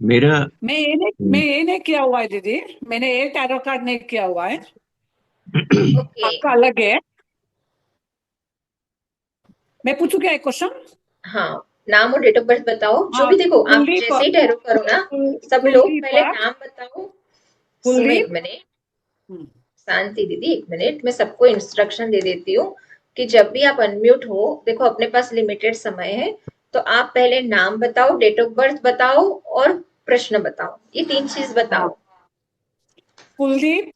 मेरा मैं ये नहीं किया हुआ है दीदी। मैंने ये टैरो कार्ड नहीं किया हुआ है। ओके। आपका अलग है। मैं पूछू क्या एक क्वेश्चन? हाँ, नाम और डेट ऑफ बर्थ बताओ, जो हाँ, भी। देखो, आप कुलदीप। जैसे ही टैरो करो ना, सब लोग कुलदीप। पहले नाम बताओ। सुनो एक कुलदीप। मिनट, शांति दीदी, एक मिनट, मैं सबको इंस्ट्रक्शन दे देती हूँ कि जब भी आप अनम्यूट हो, देखो अपने पास लिमिटेड समय है, तो आप पहले नाम बताओ, डेट ऑफ बर्थ बताओ और प्रश्न बताओ, ये 3 चीज हाँ, बताओ। कुलदीप।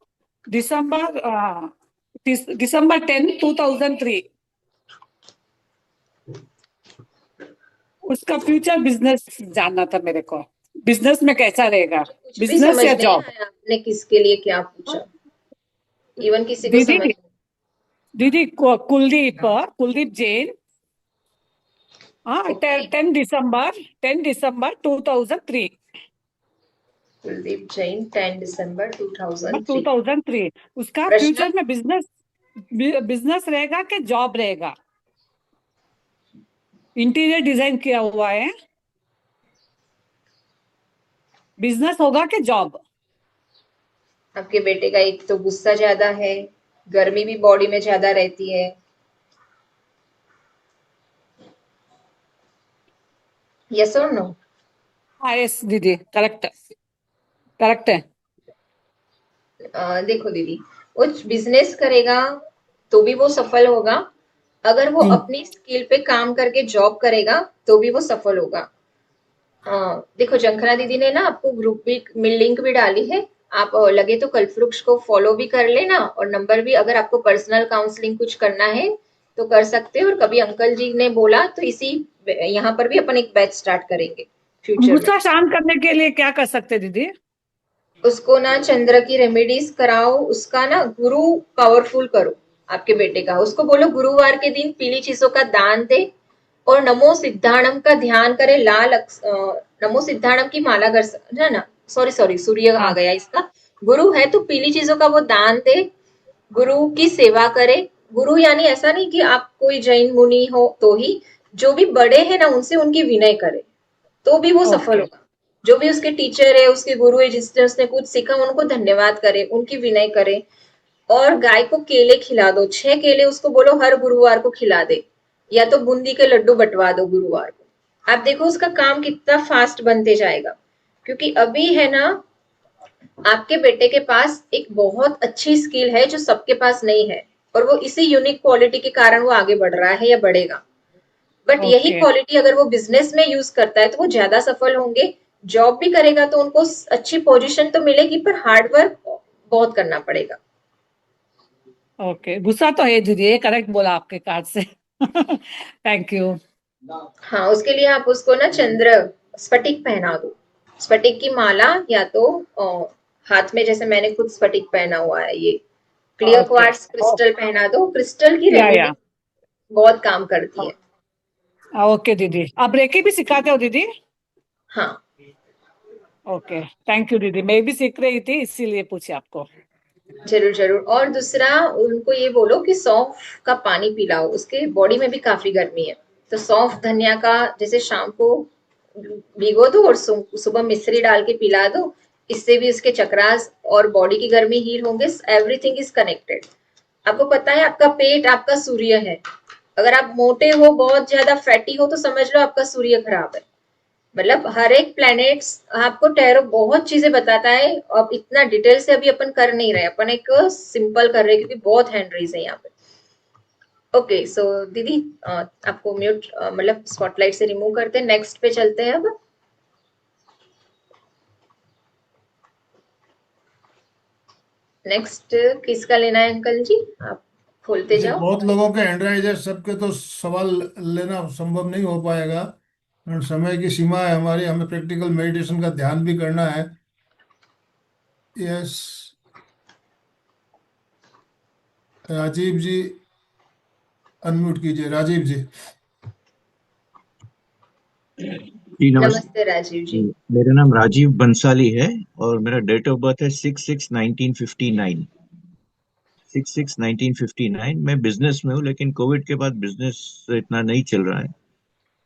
दिसंबर दिसंबर 10, 2003। उसका फ्यूचर बिजनेस जानना था मेरे को। बिजनेस में कैसा रहेगा? मुझे कुछ भी बिजनेस समझ या नहीं जॉब? आया आपने किसके लिए क्या पूछा, इवन किसी को समझ दीदी नहीं। दीदी कुलदीप कुलदीप जैन। हाँ, ओके, 10 दिसंबर 2003। कुलदीप जैन, 10 दिसंबर 2003। 2003। उसका प्रश्न? फ्यूचर में बिजनेस बिजनेस रहेगा कि जॉब रहेगा? इंटीरियर डिजाइन किया हुआ है। बिजनेस होगा कि जॉब? आपके बेटे का एक तो गुस्सा ज्यादा है, गर्मी भी बॉडी में ज्यादा रहती है। यस और नो? हाँ, यस दीदी, करेक्ट। करेक्ट है। देखो दीदी, वो बिजनेस करेगा तो भी वो सफल होगा, अगर वो हम्म। अपनी स्किल पे काम करके जॉब करेगा तो भी वो सफल होगा। देखो, जंखना दीदी ने ना आपको ग्रुप भी में लिंक भी डाली है। आप लगे तो कल्पवृक्ष को फॉलो भी कर लेना, और नंबर भी, अगर आपको पर्सनल काउंसलिंग कुछ करना है तो कर सकते हो। और कभी अंकल जी ने बोला तो इसी यहाँ पर भी अपन एक बैच स्टार्ट करेंगे फ्यूचर में। गुस्सा शांत करने के लिए क्या कर सकते हैं दीदी? उसको ना चंद्र की रेमेडीज कराओ, उसका ना गुरु पावरफुल करो। आपके बेटे का उसको बोलो गुरुवार के दिन पीली चीजों का दान दे, और नमो सिद्धाणम का ध्यान करे। नमो सिद्धाणम की माला कर ना ना, सॉरी सॉरी, सूर्य आ हाँ। गया इसका। गुरु है तो पीली चीजों का वो दान दे, गुरु की सेवा करे। गुरु यानी ऐसा नहीं कि आप कोई जैन मुनि हो तो ही, जो भी बड़े हैं ना उनसे उनकी विनय करे, तो भी वो सफल ओके। होगा। जो भी उसके टीचर है, उसके गुरु है, जिससे उसने कुछ सीखा, उनको धन्यवाद करे, उनकी विनय करे। और गाय को केले खिला दो, 6 केले उसको बोलो हर गुरुवार को खिला दे, या तो बूंदी के लड्डू बंटवा दो गुरुवार को। आप देखो उसका काम कितना फास्ट बनते जाएगा। क्योंकि अभी है ना, आपके बेटे के पास एक बहुत अच्छी स्किल है जो सबके पास नहीं है, और वो इसी यूनिक क्वालिटी के कारण वो आगे बढ़ रहा है या बढ़ेगा। बट यही ओके। क्वालिटी अगर वो बिजनेस में यूज करता है तो वो ज्यादा सफल होंगे। जॉब भी करेगा तो उनको अच्छी पोजीशन तो मिलेगी, पर हार्ड वर्क बहुत करना पड़ेगा। ओके, गुस्सा तो है दीदी, ये करेक्ट बोला आपके कार्ड से। Thank you. हाँ, उसके लिए आप उसको ना चंद्र स्फटिक पहना दो, स्फटिक की माला, या तो हाथ में, जैसे मैंने खुद स्फटिक पहना हुआ है, ये क्लियर ओके। क्वार्ट्ज क्रिस्टल पहना दो। क्रिस्टल की या रेमेडी बहुत काम करती है। ओके दीदी, आप रेकी भी सिखाते हो दीदी? हाँ, ओके, थैंक यू दीदी, मैं भी सीख रही थी इसीलिए पूछी आपको। जरूर जरूर। और दूसरा, उनको ये बोलो कि सौंफ का पानी पिलाओ, उसके बॉडी में भी काफी गर्मी है। तो सौंफ धनिया का जैसे शाम को भिगो दो और सुबह मिश्री डाल के पिला दो। इससे भी उसके चक्रास और बॉडी की गर्मी हील होंगे। Everything is connected. आपको पता है आपका पेट आपका सूर्य है। अगर आप मोटे हो, बहुत ज्यादा फैटी हो, तो समझ लो आपका सूर्य खराब है। मतलब हर एक प्लैनेट्स आपको टैरो बहुत चीजें बताता है। अब इतना डिटेल से अभी अपन कर नहीं रहे, अपन एक सिंपल कर रहे हैं क्योंकि बहुत हैंड है यहाँ पे। ओके, सो दीदी, आपको म्यूट मतलब स्पॉटलाइट से रिमूव करते हैं, नेक्स्ट पे चलते हैं अब। नेक्स्ट किसका लेना है अंकल जी? आप खोलते जी, जाओ। बहुत लोगों के हैंड राइज है, सबके तो सवाल लेना संभव नहीं हो पाएगा, और समय की सीमा है हमारी, हमें प्रैक्टिकल मेडिटेशन का ध्यान भी करना है। यस, राजीव जी, अनम्यूट कीजिए राजीव जी। जी नमस्ते। नमस्ते राजीव जी। मेरा नाम राजीव बंसाली है और मेरा डेट ऑफ बर्थ है 6/6/1959। 6/6/1959। मैं बिजनेस में हूँ, लेकिन कोविड के बाद बिजनेस इतना नहीं चल रहा है।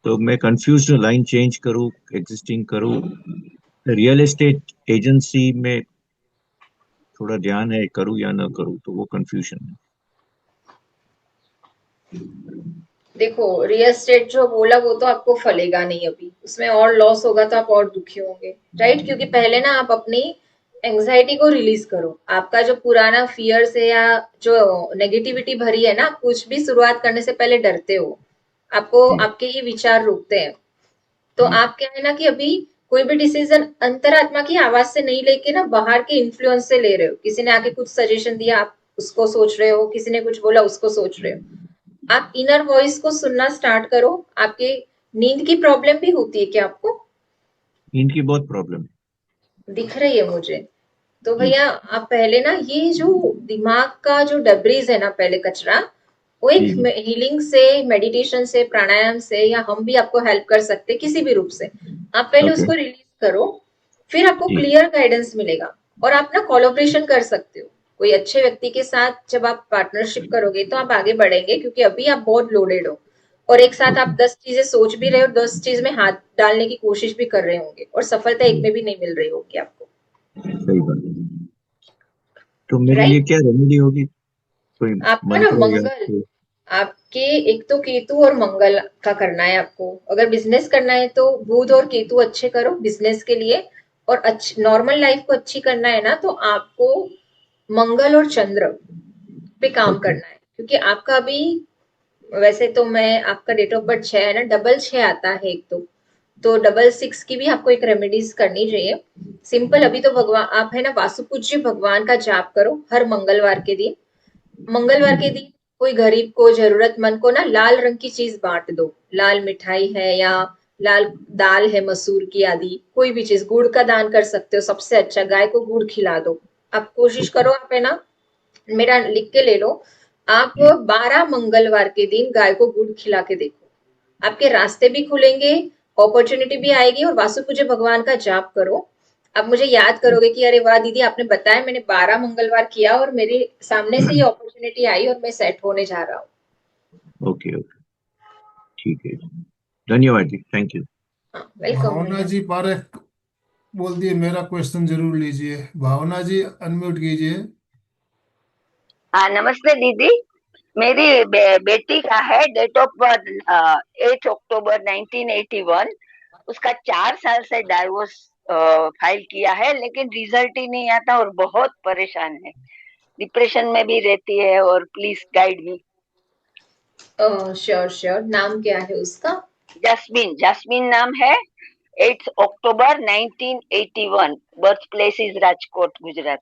तो मैं कंफ्यूज हूँ, लाइन चेंज करूँ, एग्जिस्टिंग करूँ। रियल एस्टेट एजेंसी में थोड़ा ध्यान है, करूँ या ना करूँ, तो वो कंफ्यूजन है। देखो, रियल एस्टेट जो बोला वो तो आपको फलेगा नहीं, अभी उसमें और लॉस होगा तो आप और दुखी होंगे, राइट? क्योंकि पहले ना आप अपनी एंग्जाइटी को रिलीज करो। आपका जो पुराना फियर्स है या जो नेगेटिविटी भरी है ना, आप कुछ भी शुरुआत करने से पहले डरते हो, आपको जी आपके ये विचार रोकते हैं। तो जी आप क्या है ना कि अभी कोई भी डिसीजन अंतरात्मा की आवाज से नहीं लेके ना बाहर के इन्फ्लुएंस से ले रहे हो। किसी ने आके कुछ सजेशन दिया, आप उसको सोच रहे हो, किसी ने कुछ बोला उसको सोच रहे हो। आप इनर वॉइस को सुनना स्टार्ट करो। आपके नींद की प्रॉब्लम भी होती है क्या आपको? नींद की बहुत प्रॉब्लम है। दिख रही है मुझे। तो जी भैया, आप पहले ना ये जो दिमाग का जो डबरीज है ना, पहले कचरा, वो एक जी जी हीलिंग से, मेडिटेशन से, प्राणायाम से, या हम भी आपको हेल्प कर सकते हैं किसी भी रूप से। आप पहले ओके उसको रिलीज करो, फिर आपको जी क्लियर गाइडेंस मिलेगा। और आप ना कोलैबोरेशन कर सकते हो कोई अच्छे व्यक्ति के साथ। जब आप पार्टनरशिप करोगे तो आप आगे बढ़ेंगे, क्योंकि अभी आप बहुत लोडेड हो। और एक साथ ओके आप 10 चीजें सोच भी रहे हो, 10 चीज में हाथ डालने की कोशिश भी कर रहे होंगे, और सफलता एक जी में भी नहीं मिल रही होगी आपको, सही बात है। तो मेरे लिए राइट? क्या रेमेडी होगी? कोई आपका ना मंत्र या मंगल, कोई? आपके एक तो केतु और मंगल का करना है आपको। अगर बिजनेस करना है तो बुध और केतु अच्छे करो बिजनेस के लिए। और अच्छी नॉर्मल लाइफ को अच्छी करना है ना, तो आपको मंगल और चंद्र पे काम ओके करना है। क्योंकि आपका अभी, वैसे तो मैं, आपका डेट ऑफ बर्थ 6 है ना, डबल 6 आता है एक तो डबल 6 की भी आपको एक रेमेडीज करनी चाहिए। सिंपल, अभी तो भगवान आप है ना, वास्तु पूज्य भगवान का जाप करो हर मंगलवार के दिन। मंगलवार के जी दिन कोई गरीब को, जरूरतमंद को ना लाल रंग की चीज बांट दो। लाल मिठाई है, या लाल दाल है मसूर की आदि, कोई भी चीज, गुड़ का दान कर सकते हो, सबसे अच्छा गाय को गुड़ खिला दो। आप कोशिश ओके करो, आप है ना, मेरा लिख के ले लो। आप जी 12 मंगलवार के दिन गाय को गुड़ खिला के देखो, आपके रास्ते भी खुलेंगे, अपॉर्चुनिटी भी आएगी। और वास्तु पूज्य भगवान का जाप करो। आप मुझे याद करोगे कि अरे वाह दीदी, आपने बताया, मैंने 12 मंगलवार किया और मेरे सामने से ये अपॉर्चुनिटी आई और मैं सेट होने जा रहा हूँ। ओके ओके ठीक है। धन्यवाद जी, थैंक यू। हाँ, वेलकम भावना भैया। जी पारेख बोल दिए, मेरा क्वेश्चन जरूर लीजिए। भावना जी अनम्यूट कीजिए। हाँ, नमस्ते दीदी। मेरी बेटी का है डेट ऑफ बर्थ 8 अक्टूबर 1981। उसका 4 साल से डाइवोर्स फाइल किया है, लेकिन रिजल्ट ही नहीं आता और बहुत परेशान है। डिप्रेशन में भी रहती है, और please guide me. Sure sure, नाम क्या है उसका? जस्मिन, जस्मिन नाम है। 8 अक्टूबर 1981। Birth place is Rajkot, Gujarat.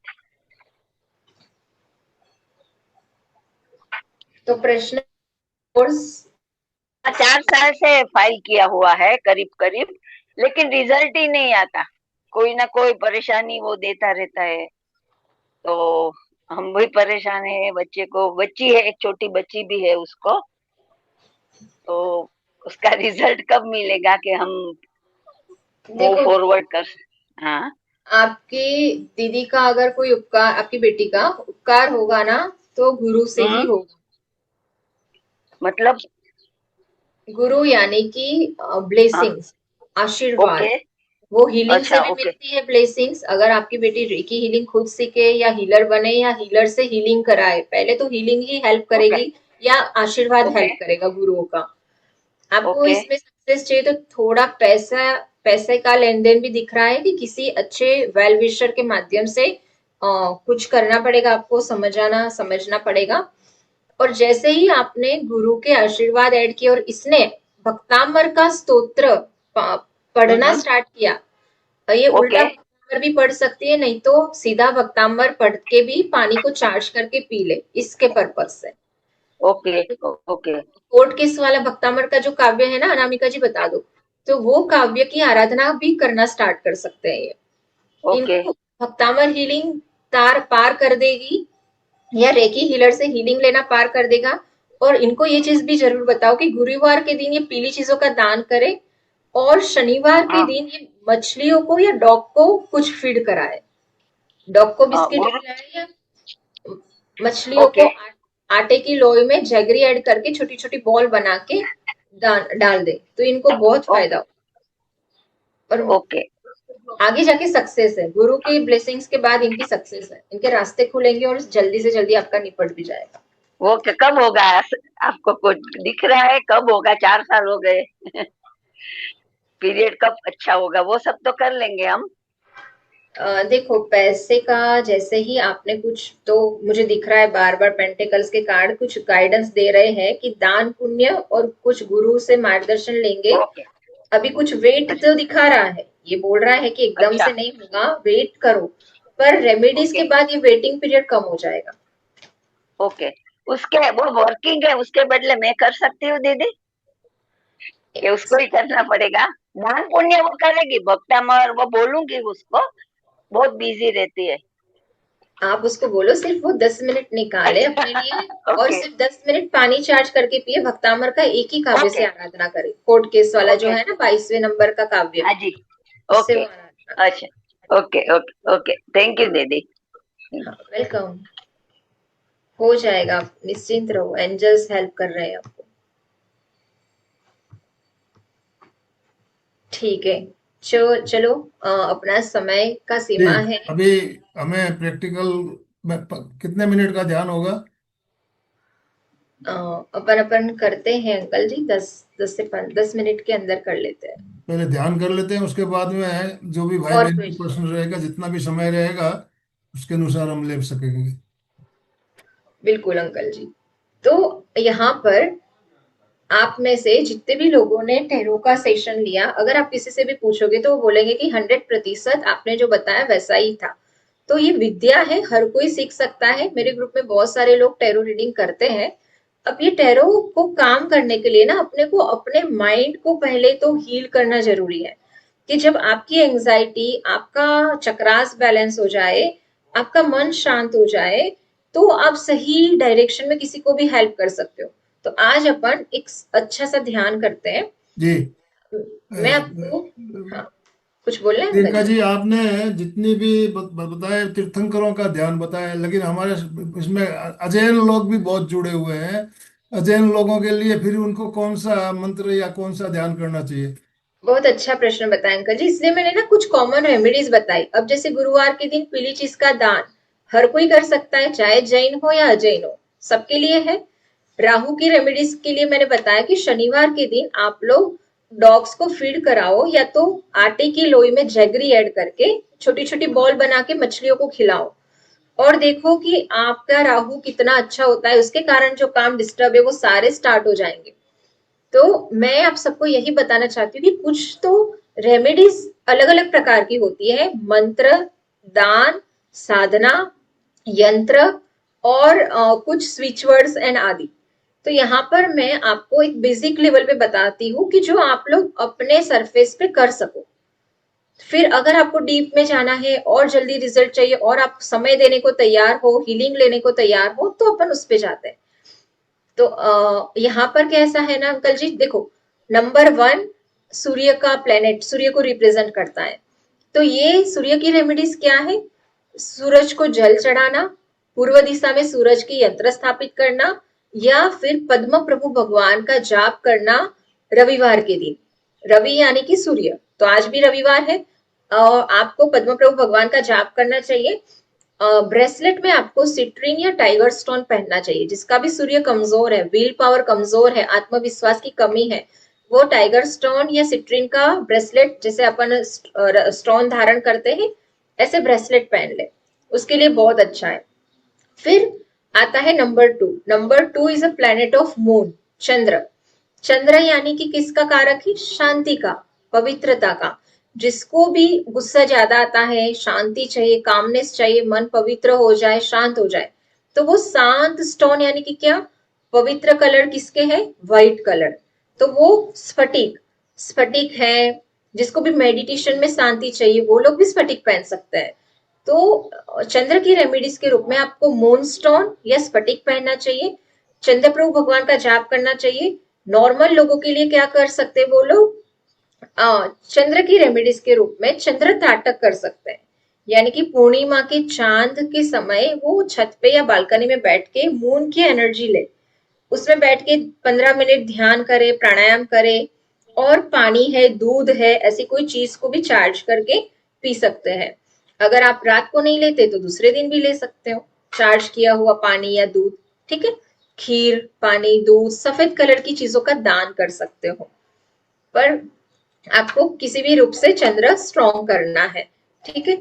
तो प्रश्न कोर्स। 4 साल से फाइल किया हुआ है करीब करीब, लेकिन रिजल्ट ही नहीं आता। कोई ना कोई परेशानी वो देता रहता है, तो हम भी परेशान है। बच्चे को, बच्ची है, एक छोटी बच्ची भी है उसको। तो उसका रिजल्ट कब मिलेगा कि हम मूव देखो, फॉरवर्ड कर। हाँ। आपकी दीदी का अगर कोई उपकार, आपकी बेटी का उपकार होगा ना, तो गुरु से ही हम्म। होगा। मतलब। गुरु यानी कि हाँ। ब्लेसिंग्स, आशीर्वाद। ओके। वो हीलिंग से अच्छा, भी ओके मिलती है ब्लेसिंग्स। अगर आपकी बेटी रेकी हीलिंग खुद सीखे, या हीलर बने, या हीलर से हीलिंग कराए, पहले तो हीलिंग ही हेल्प ओके करेगी, या आशीर्वाद ओके हेल्प करेगा गुरुओं का। आपको ओके। इसमें सक्सेस चाहिए तो थोड़ा पैसा, पैसे का लेन देन भी दिख रहा है कि किसी अच्छे वेल विशर के माध्यम से कुछ करना पड़ेगा, आपको समझना पड़ेगा। और जैसे ही आपने गुरु के आशीर्वाद ऐड किए और इसने भक्तामर का स्तोत्र पढ़ना हम्म। स्टार्ट किया, ये उल्टा ओके भक्तामर भी पढ़ सकती है, नहीं तो सीधा भक्तामर पढ़ के भी पानी को चार्ज करके पी ले, इसके पर्पज से। ओके ओके कोर्ट केस वाला भक्तामर का जो काव्य है ना, अनामिका जी बता दो, तो वो काव्य की आराधना भी करना स्टार्ट कर सकते हैं ये। ओके इनको भक्तामर हीलिंग तार पार कर देगी, या रेकी हीलर से हीलिंग लेना पार कर देगा। और इनको ये चीज भी जरूर बताओ कि गुरुवार के दिन ये पीली चीजों का दान करे, और शनिवार के हाँ। दिन ये मछलियों को या डॉग को कुछ फीड कराए। डॉग को बिस्किट गुरु। खिलाए, या मछलियों को ओके आटे की लोई में जैगरी ऐड करके छोटी छोटी बॉल बना के डाल दे तो इनको बहुत फायदा हो और ओके आगे जाके सक्सेस है। गुरु की ब्लेसिंग्स के बाद इनकी सक्सेस है, इनके रास्ते खुलेंगे और जल्दी से जल्दी आपका निपट भी जाएगा। वो कब होगा? आपको कुछ दिख रहा है कब होगा? 4 साल हो गए पीरियड कब अच्छा होगा? वो सब तो कर लेंगे हम। देखो पैसे का जैसे ही आपने कुछ तो मुझे दिख रहा है बार बार पेंटिकल्स के कार्ड कुछ गाइडेंस दे रहे हैं कि दान पुण्य और कुछ गुरु से मार्गदर्शन लेंगे। ओके अभी कुछ वेट तो दिखा रहा है, ये बोल रहा है कि एकदम अच्छा से नहीं होगा, वेट करो, पर रेमेडीज के ओके बाद ये वेटिंग पीरियड कम हो जाएगा। ओके। उसके वो वर्किंग है, उसके बदले मैं कर सकती हूँ दीदी कि उसको ही करना पड़ेगा? दान पुण्य वो करेगी, भक्तामर वो बोलूंगी उसको, बहुत बिजी रहती है। आप उसको बोलो सिर्फ वो 10 मिनट निकाले अपने लिए और ओके सिर्फ 10 मिनट पानी चार्ज करके पिए, भक्तामर का एक ही काव्य से ओके आराधना करे, कोर्ट केस वाला जो ओके है ना 22वें नंबर का काव्य, हाँ जी उससे ओके वो आराधना अच्छा okay okay okay thank you दीदी। करे। हाँ वेलकम, हो जाएगा, आप निश्चिंत रहो, एंजल्स हेल्प कर रहे हैं आपको। ठीक है, चलो अपना समय का जी। सीमा है। अभी हमें प्रैक्टिकल में कितने मिनट का ध्यान होगा? अपन अपन करते हैं अंकल जी, 10 मिनट के अंदर कर लेते हैं। पहले ध्यान कर लेते हैं, उसके बाद में जो भी भाई और बहन कोई की प्रश्न रहेगा, जितना भी समय रहेगा उसके अनुसार हम ले सकेंगे। बिल्कुल अंकल जी। तो यहाँ पर आप में से जितने भी लोगों ने टैरो का सेशन लिया, अगर आप किसी से भी पूछोगे तो वो बोलेंगे कि 100% आपने जो बताया वैसा ही था। तो ये विद्या है, हर कोई सीख सकता है। मेरे ग्रुप में बहुत सारे लोग टैरो रीडिंग करते हैं। अब ये टैरो को काम करने के लिए ना अपने को अपने माइंड को पहले तो हील करना जरूरी है, कि जब आपकी एंजाइटी, आपका चक्रास बैलेंस हो जाए, आपका मन शांत हो जाए, तो आप सही डायरेक्शन में किसी को भी हेल्प कर सकते हो। तो आज अपन एक अच्छा सा ध्यान करते हैं। जी। मैं आपको, हाँ कुछ बोल रहे हैं अंकल प्रियंका जी? जी, आपने जितनी भी बताए तीर्थंकरों का ध्यान बताया, लेकिन हमारे इसमें अजैन लोग भी बहुत जुड़े हुए हैं। अजैन लोगों के लिए फिर उनको कौन सा मंत्र या कौन सा ध्यान करना चाहिए? बहुत अच्छा प्रश्न बताया अंकल जी, इसलिए मैंने ना कुछ कॉमन रेमेडीज बताई। अब जैसे गुरुवार के दिन पीली चीज का दान हर कोई कर सकता है, चाहे जैन हो या अजैन हो, सबके लिए है। राहु की रेमेडीज के लिए मैंने बताया कि शनिवार के दिन आप लोग डॉग्स को फीड कराओ, या तो आटे की लोई में जैगरी ऐड करके छोटी छोटी बॉल बना के मछलियों को खिलाओ, और देखो कि आपका राहु कितना अच्छा होता है। उसके कारण जो काम डिस्टर्ब है वो सारे स्टार्ट हो जाएंगे। तो मैं आप सबको यही बताना चाहती हूँ कि कुछ तो रेमेडीज अलग अलग प्रकार की होती है, मंत्र, दान, साधना, यंत्र और कुछ स्विच वर्ड्स एंड आदि। तो यहाँ पर मैं आपको एक बेसिक लेवल पे बताती हूँ कि जो आप लोग अपने सरफेस पे कर सको। फिर अगर आपको डीप में जाना है और जल्दी रिजल्ट चाहिए और आप समय देने को तैयार हो, हीलिंग लेने को तैयार हो, तो अपन उस पे जाते हैं। तो यहाँ पर कैसा है ना अंकल जी, देखो नंबर 1 सूर्य का प्लेनेट, सूर्य को रिप्रेजेंट करता है। तो ये सूर्य की रेमेडीज क्या है? सूरज को जल चढ़ाना, पूर्व दिशा में सूरज की यंत्र स्थापित करना, या फिर पद्म प्रभु भगवान का जाप करना रविवार के दिन। रवि यानी कि सूर्य, तो आज भी रविवार है और आपको पद्म प्रभु भगवान का जाप करना चाहिए। ब्रेसलेट में आपको सिट्रीन या टाइगर स्टोन पहनना चाहिए। जिसका भी सूर्य कमजोर है, विल पावर कमजोर है, आत्मविश्वास की कमी है, वो टाइगर स्टोन या सिट्रीन का ब्रेसलेट, जैसे अपन स्टोन धारण करते हैं ऐसे ब्रेसलेट पहन ले, उसके लिए बहुत अच्छा है। फिर आता है number 2 is a planet of moon, Chandra. Chandra यानी कि किसका कारक है? शांति का, पवित्रता का। जिसको भी गुस्सा ज्यादा आता है, शांति चाहिए, कामनेस चाहिए, मन पवित्र हो जाए, शांत हो जाए, तो वो शांत स्टोन यानी कि क्या, पवित्र कलर किसके है? White colour. तो वो स्फटिक, स्फटिक है। जिसको भी मेडिटेशन में शांति चाहिए वो लोग भी स्फटिक पहन सकते हैं। तो चंद्र की रेमेडीज के रूप में आपको मून स्टोन या स्फटिक पहनना चाहिए, चंद्र प्रभु भगवान का जाप करना चाहिए। नॉर्मल लोगों के लिए क्या कर सकते हैं वो लोग? चंद्र की रेमेडीज के रूप में चंद्र त्राटक कर सकते हैं, यानी कि पूर्णिमा के चांद के समय वो छत पे या बालकनी में बैठ के मून की एनर्जी ले, उसमें बैठ के 15 मिनट ध्यान करे, प्राणायाम करे, और पानी है, दूध है, ऐसी कोई चीज को भी चार्ज करके पी सकते हैं। अगर आप रात को नहीं लेते तो दूसरे दिन भी ले सकते हो चार्ज किया हुआ पानी या दूध। ठीक है, खीर, पानी, दूध, सफेद कलर की चीजों का दान कर सकते हो, पर आपको किसी भी रूप से चंद्र स्ट्रॉन्ग करना है। ठीक है,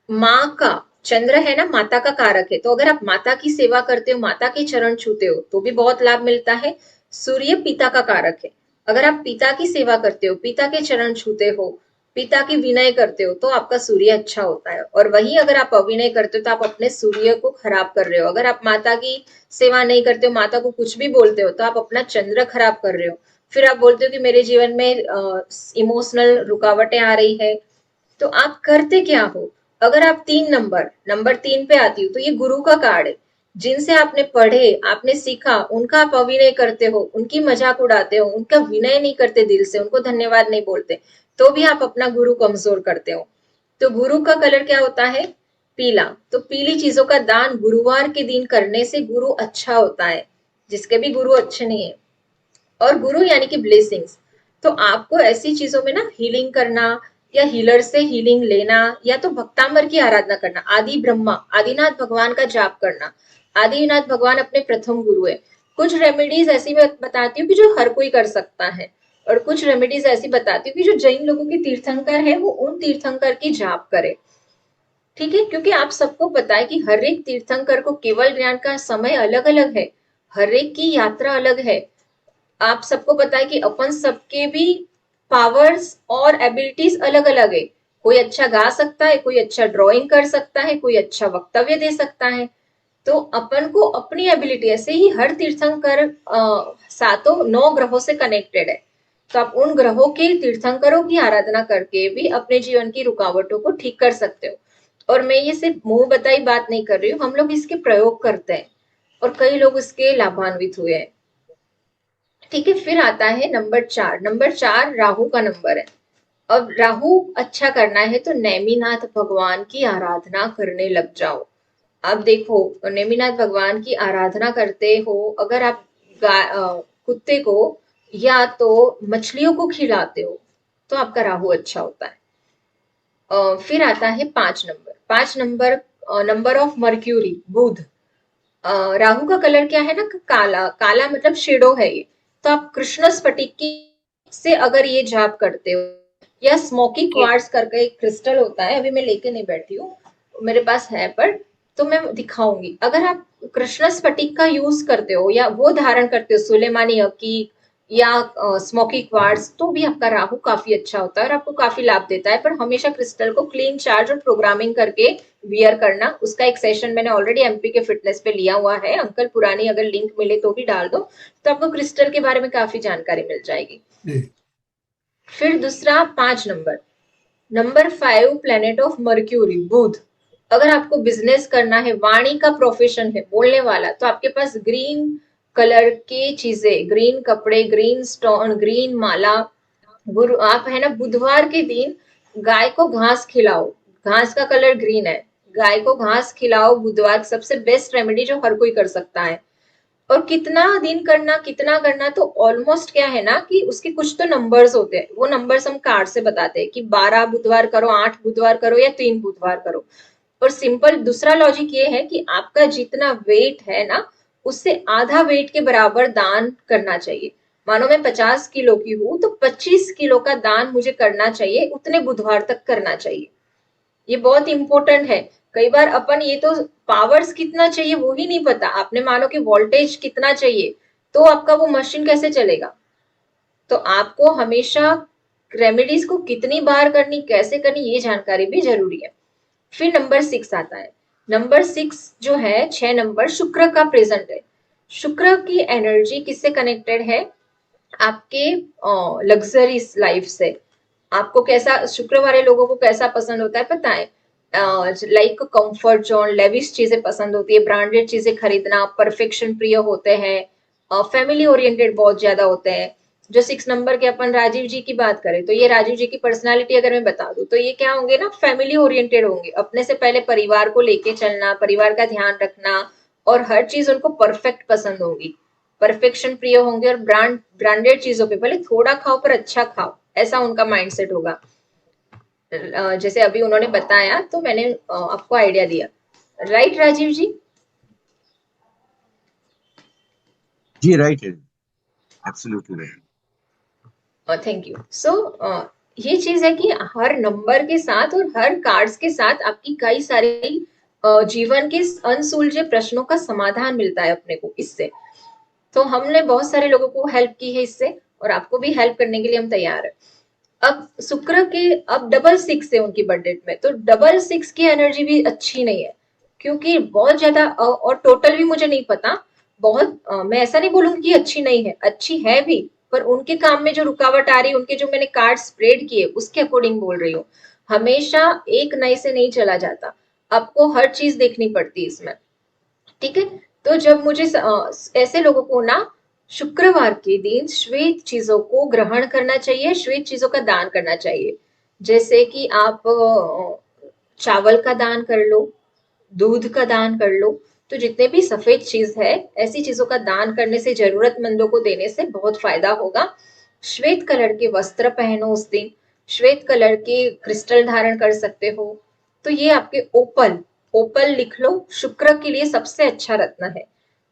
माँ का चंद्र है ना, माता का कारक है, तो अगर आप माता की सेवा करते हो, माता के चरण छूते हो तो भी बहुत लाभ मिलता है। सूर्य पिता का कारक है, अगर आप पिता की सेवा करते हो, पिता के चरण छूते हो, पिता की विनय करते हो तो आपका सूर्य अच्छा होता है। और वही अगर आप अविनय करते हो तो आप अपने सूर्य को खराब कर रहे हो। अगर आप माता की सेवा नहीं करते हो, माता को कुछ भी बोलते हो, तो आप अपना चंद्र खराब कर रहे हो। फिर आप बोलते हो कि मेरे जीवन में इमोशनल रुकावटें आ रही है, तो आप करते क्या हो? अगर आप नंबर 3 पे आती हो, तो ये गुरु का कार्ड है। जिनसे आपने पढ़े, आपने सीखा, उनका आप अविनय करते हो, उनकी मजाक उड़ाते हो, उनका विनय नहीं करते दिल से, उनको धन्यवाद नहीं बोलते, तो भी आप अपना गुरु कमजोर करते हो। तो गुरु का कलर क्या होता है? पीला। तो पीली चीजों का दान गुरुवार के दिन करने से गुरु अच्छा होता है, जिसके भी गुरु अच्छे नहीं है। और गुरु यानी कि ब्लेसिंग्स। तो आपको ऐसी चीजों में ना हीलिंग करना, या हीलर से हीलिंग लेना, या तो भक्तांबर की आराधना करना, आदि ब्रह्मा, आदिनाथ भगवान का जाप करना। आदिनाथ भगवान अपने प्रथम गुरु है। कुछ रेमेडीज ऐसी मैं बताती हूँ कि जो हर कोई कर सकता है, और कुछ रेमेडीज ऐसी बताती हूँ कि जो जैन लोगों के तीर्थंकर है वो उन तीर्थंकर की जाप करे। ठीक है, क्योंकि आप सबको पता है कि हर एक तीर्थंकर को केवल ज्ञान का समय अलग अलग है, हर एक की यात्रा अलग है। आप सबको पता है कि अपन सबके भी पावर्स और एबिलिटीज अलग अलग है। कोई अच्छा गा सकता है, कोई अच्छा ड्राइंग कर सकता है, कोई अच्छा वक्तव्य दे सकता है। तो अपन को अपनी एबिलिटी, ऐसे ही हर तीर्थंकर सातों 9 ग्रहों से कनेक्टेड है। तो आप उन ग्रहों के तीर्थंकरों की आराधना करके भी अपने जीवन की रुकावटों को ठीक कर सकते हो। और मैं ये सिर्फ मुंह बताई बात नहीं कर रही हूँ, हम लोग इसके प्रयोग करते हैं और कई लोग इसके लाभान्वित हुए हैं। ठीक है, फिर आता है नंबर 4। नंबर 4 राहु का नंबर है। अब राहु अच्छा करना है तो नेमिनाथ भगवान की आराधना करने लग जाओ। अब देखो, नेमिनाथ भगवान की आराधना करते हो, अगर आप कुत्ते को या तो मछलियों को खिलाते हो तो आपका राहु अच्छा होता है। फिर आता है 5 number. 5 number number of Mercury, Budh. Rahu का कलर क्या है ना, काला। काला मतलब शेडो है ये। तो आप कृष्ण स्फटिक की से अगर ये जाप करते हो, या स्मोकी क्वार्ट्स करके एक क्रिस्टल होता है, अभी मैं लेके नहीं बैठी हूँ, मेरे पास है, पर तो मैं दिखाऊंगी। अगर आप कृष्ण स्फटिक का यूज करते हो या वो धारण करते हो, सुलेमानी हकीक या स्मोकी क्वार्ट्स, तो भी आपका राहु काफी अच्छा होता है और आपको काफी लाभ देता है। पर हमेशा क्रिस्टल को क्लीन चार्ज और प्रोग्रामिंग करके वियर करना। उसका एक सेशन मैंने ऑलरेडी एमपी के फिटनेस पे लिया हुआ है, अंकल पुरानी अगर लिंक मिले तो भी डाल दो, तो आपको क्रिस्टल के बारे में काफी जानकारी मिल जाएगी। फिर दूसरा 5 number. Number 5 planet of Mercury, Budh. अगर आपको बिजनेस करना है, वाणी का प्रोफेशन है, बोलने वाला, तो आपके पास ग्रीन कलर की चीजें, ग्रीन कपड़े, ग्रीन स्टोन, ग्रीन माला। गुरु आप है ना, बुधवार के दिन गाय को घास खिलाओ। घास का कलर ग्रीन है, गाय को घास खिलाओ बुधवार, सबसे बेस्ट रेमेडी जो हर कोई कर सकता है। और कितना दिन करना, कितना करना, तो ऑलमोस्ट क्या है ना कि उसके कुछ तो नंबर्स होते हैं, वो नंबर्स हम कार्ड से बताते हैं कि 12 बुधवार करो, 8 बुधवार करो या 3 बुधवार करो। और सिंपल दूसरा लॉजिक ये है कि आपका जितना वेट है ना, उससे आधा वेट के बराबर दान करना चाहिए। मानो मैं 50 किलो की हूं तो 25 किलो का दान मुझे करना चाहिए, उतने बुधवार तक करना चाहिए। ये बहुत इंपॉर्टेंट है। कई बार अपन ये तो पावर्स कितना चाहिए वो ही नहीं पता, आपने मानो कि वोल्टेज कितना चाहिए, तो आपका वो मशीन कैसे चलेगा। तो आपको हमेशा रेमेडीज को कितनी बार करनी, कैसे करनी, ये जानकारी भी जरूरी है। फिर नंबर 6 आता है। नंबर 6 जो है, 6 नंबर शुक्र का प्रेजेंट है। शुक्र की एनर्जी किससे कनेक्टेड है? आपके लग्जरी लाइफ से। आपको कैसा, शुक्र वाले लोगों को कैसा पसंद होता है पता है? लाइक कंफर्ट जोन, लेविश चीजें पसंद होती है, ब्रांडेड चीजें खरीदना, परफेक्शन प्रिय होते हैं, फैमिली ओरिएंटेड बहुत ज्यादा होते हैं। जो 6 नंबर के अपन राजीव जी की बात करें, तो ये राजीव जी की पर्सनालिटी अगर मैं बता दूं तो ये क्या होंगे ना, फैमिली ओरिएंटेड होंगे। अपने से पहले परिवार को लेके चलना, परिवार का ध्यान रखना, और हर चीज उनको परफेक्ट पसंद होगी। परफेक्शन प्रिय होंगे और ब्रांडेड चीजों पे भले थोड़ा खाओ पर अच्छा खाओ, ऐसा उनका माइंडसेट होगा। जैसे अभी उन्होंने बताया तो मैंने आपको आइडिया दिया। राइट राजीव जी? जी राइट है, absolutely right. Thank you. So ये चीज है कि हर नंबर के साथ और हर कार्ड्स के साथ आपकी कई सारी जीवन के अनसुलझे प्रश्नों का समाधान मिलता है अपने को इससे। तो हमने बहुत सारे लोगों को हेल्प की है इससे, और आपको भी हेल्प करने के लिए हम तैयार है। अब शुक्र के अब 666 है उनकी बर्थडे में, तो 666 की एनर्जी भी अच्छी नहीं है, क्योंकि बहुत ज्यादा और टोटल भी मुझे नहीं पता, बहुत मैं ऐसा नहीं बोलूंगी कि अच्छी नहीं है, अच्छी है भी, पर उनके काम में जो रुकावट आ रही है, उनके जो मैंने कार्ड स्प्रेड किए उसके अकॉर्डिंग बोल रही हूँ। हमेशा एक नए से नहीं चला जाता, आपको हर चीज देखनी पड़ती है इसमें, ठीक है। तो जब मुझे ऐसे लोगों को ना शुक्रवार के दिन श्वेत चीजों को ग्रहण करना चाहिए, श्वेत चीजों का दान करना चाहिए। जैसे कि आप चावल का दान कर लो, दूध का दान कर लो, तो जितने भी सफेद चीज है ऐसी चीजों का दान करने से, जरूरतमंदों को देने से बहुत फायदा होगा। श्वेत कलर के वस्त्र पहनो उस दिन, श्वेत कलर के क्रिस्टल धारण कर सकते हो। तो ये आपके ओपल, ओपल लिख लो, शुक्र के लिए सबसे अच्छा रत्न है।